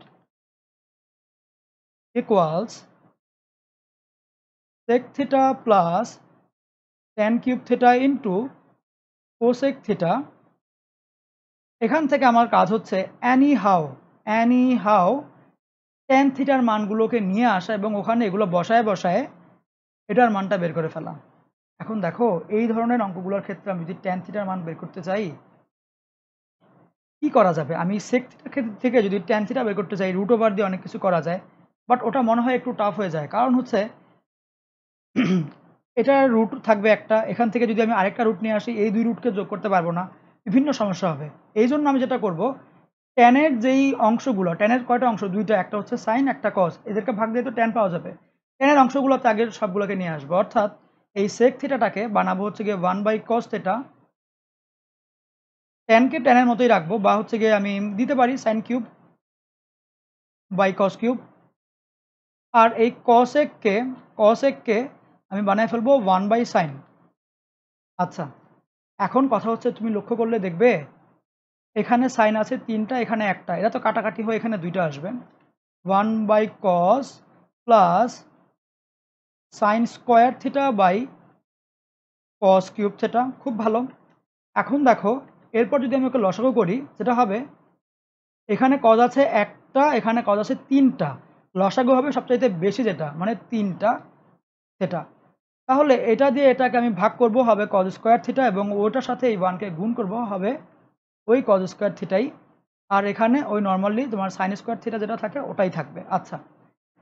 Speaker 1: equals sec theta plus tan cube theta into cosec theta. এখান থেকে আমার কাজ হচ্ছে অ্যানি হাউ tan থিটার মানগুলোকে নিয়ে আসা এবং ওখানে এগুলো বসায় এটার মানটা বের করে ফেলা। এখন দেখো এই ধরনের অঙ্কগুলোর ক্ষেত্রে আমি যদি tan থিটার মান বের করতে চাই কি করা যাবে, আমি sec থিটার থেকে যদি tan থিটা বের করতে চাই রুট ওভার দিয়ে অনেক কিছু করা যায়, বাট ওটা মনে হয় একটু টাফ হয়ে যায়। কারণ হচ্ছে এটার রুট থাকবে একটা, এখান থেকে যদি আমি আরেকটা রুট নিয়ে আসি এই দুই রুটকে যোগ করতে পারবো না, বিভিন্ন সমস্যা হবে। এই জন্য আমি যেটা করব, ট্যানের যেই অংশগুলো, ট্যানের কয়টা অংশ, দুইটা, একটা হচ্ছে সাইন একটা কস, এদেরকে ভাগ দিয়ে তো ট্যান পাওয়া যাবে। ট্যানের অংশগুলোতে আগের সবগুলোকে নিয়ে আসবো, অর্থাৎ এই সেক থিটাটাকে বানাবো হচ্ছে গিয়ে 1/cos থিটা, ট্যানকে ট্যানের মতোই রাখবো, বা হচ্ছে গিয়ে আমি দিতে পারি sine cube by cos cube, আর এই কসেককে আমি বানায় ফেলবো 1/sin। আচ্ছা এখন কথা হচ্ছে তুমি লক্ষ্য করলে দেখবে এখানে সাইন আছে তিনটা, এখানে একটা, এটা তো কাটাকাটি হয়ে এখানে দুইটা আসবে। 1/cos plus sine square theta by cos cube theta. খুব ভালো। এখন দেখো এরপর যদি আমি ওকে লসাগু করি, যেটা হবে এখানে কজ আছে একটা, এখানে কজ আছে তিনটা, লসাগু হবে সবচাইতে বেশি যেটা, মানে তিনটা থিটা। তাহলে এটা দিয়ে এটাকে আমি ভাগ করব, হবে কজ স্কোয়ার থিটা, এবং ওটার সাথে এই ওয়ানকে গুণ করব, হবে ওই কজ স্কোয়ার থিটাই। আর এখানে ওই নর্মালি তোমার সাইন স্কোয়ার থিটা যেটা থাকে ওটাই থাকবে। আচ্ছা,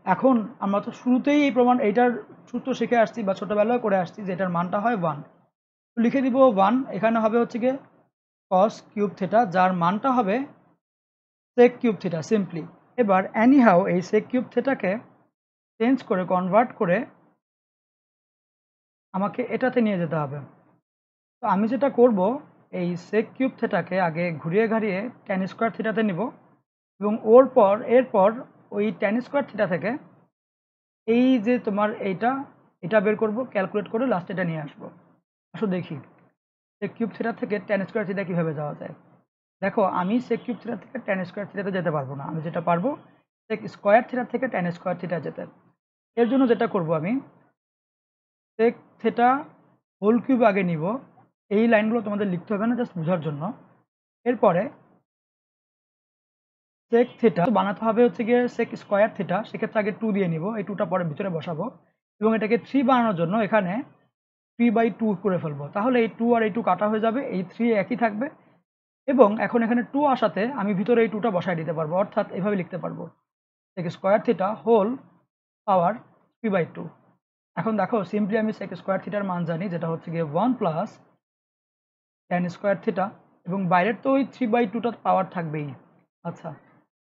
Speaker 1: এখন আমরা তো শুরুতেই এই এইটার সূত্র শিখে আসছি বা ছোটোবেলায় করে আসছি যে এটার মানটা হয় 1। লিখে দিব 1, এখানে হবে হচ্ছে গিয়ে কস কিউব থিটা, যার মানটা হবে সেক কিউব থিটা সিম্পলি। এবার এনিহাউ এই সেক কিউব থিটাকে চেঞ্জ করে কনভার্ট করে আমাকে এটাতে নিয়ে যেতে হবে। তো আমি যেটা করব, এই সেক কিউব থিটাকে আগে ঘুরিয়ে ঘাড়িয়ে ট্যান স্কোয়ার থিটাতে নিব, এবং এরপর ওই ট্যান স্কোয়ার থিটা থেকে এই যে তোমার এটা বের করব, ক্যালকুলেট করে লাস্টে এটা নিয়ে আসবো। আসো দেখি সেক কিউব থিটা থেকে ট্যান স্কোয়ার থিটা কীভাবে যাওয়া যায়। দেখো আমি সেক কিউব থিটা থেকে ট্যান স্কোয়ার থিটাতে যেতে পারবো না, আমি যেটা পারবো সেক স্কোয়ার থিটা থেকে ট্যান স্কোয়ার থিটা যেতে। এর জন্য যেটা করব, আমি সেক থিটা হোল কিউব আগে নিব। এই লাইনগুলো তোমাদের লিখতে হবে না, জাস্ট বোঝার জন্য। এরপরে সেক থিটা বানাতে হবে হচ্ছে গিয়ে সেক স্কোয়ার থিটা, সেক্ষেত্রে আগে 2 দিয়ে নিব, এই 2টা পরে ভিতরে বসাবো, এবং এটাকে 3 বানানোর জন্য এখানে 3/2 করে ফেলবো। তাহলে এই 2 আর এই 2 কাটা হয়ে যাবে, এই 3 একই থাকবে, এবং এখন এখানে 2 আসাতে আমি ভিতরে এই 2টা বসায় দিতে পারবো, অর্থাৎ এভাবে লিখতে পারবো sec square theta whole power 3/2। এখন দেখো সিম্পলি আমি সেক স্কোয়ার থিটার মান জানি, যেটা হচ্ছে গিয়ে 1 প্লাস ট্যান স্কোয়ার থিটা, এবং বাইরের তো ওই 3/2টা পাওয়ার থাকবেই। আচ্ছা,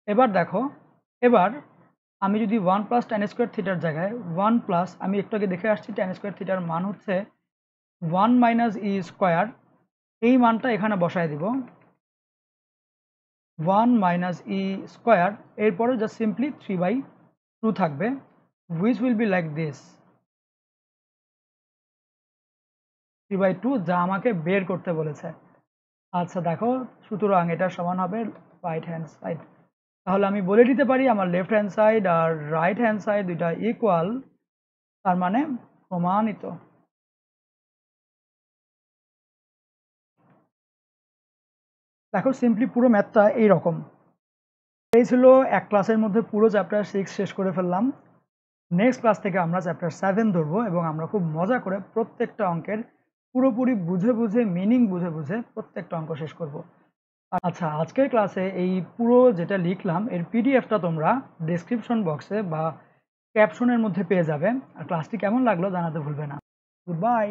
Speaker 1: এবার দেখো, এবার আমি যদি 1 প্লাস ট্যান স্কোয়ার থিটার জায়গায় 1 প্লাস, আমি একটু আগে দেখে আসছি ট্যান স্কোয়ার থিটার মান হচ্ছে 1 মাইনাস ই স্কোয়ার, এই মানটা এখানে বসায় দিব 1 মাইনাস ই স্কোয়ার, এরপরে জাস্ট সিম্পলি 3/2 থাকবে, which will be like this 3/2, যা আমাকে বের করতে বলেছে। আচ্ছা দেখো, সুতরাং এটার সমান হবে রাইট হ্যান্ড সাইড। তাহলে আমি বলে দিতে পারি আমার লেফট হ্যান্ড সাইড আর রাইট হ্যান্ড সাইড দুইটা ইকুয়াল, তার মানে প্রমাণিত। দেখো সিম্পলি পুরো ম্যাথটা এইরকম। এই ছিল এক ক্লাসের মধ্যে পুরো চ্যাপ্টার 6 শেষ করে ফেললাম। নেক্সট ক্লাস থেকে আমরা চ্যাপ্টার 7 ধরবো, এবং আমরা খুব মজা করে প্রত্যেকটা অঙ্কের পুরোপুরি বুঝে বুঝে মিনিং বুঝে বুঝে প্রত্যেকটা অঙ্ক শেষ করব। আচ্ছা, আজকের ক্লাসে এই পুরো যেটা লিখলাম এর পিডিএফটা তোমরা ডেসক্রিপশন বক্সে বা ক্যাপশনের মধ্যে পেয়ে যাবে। আর ক্লাসটি কেমন লাগলো জানাতে ভুলবে না। Good bye.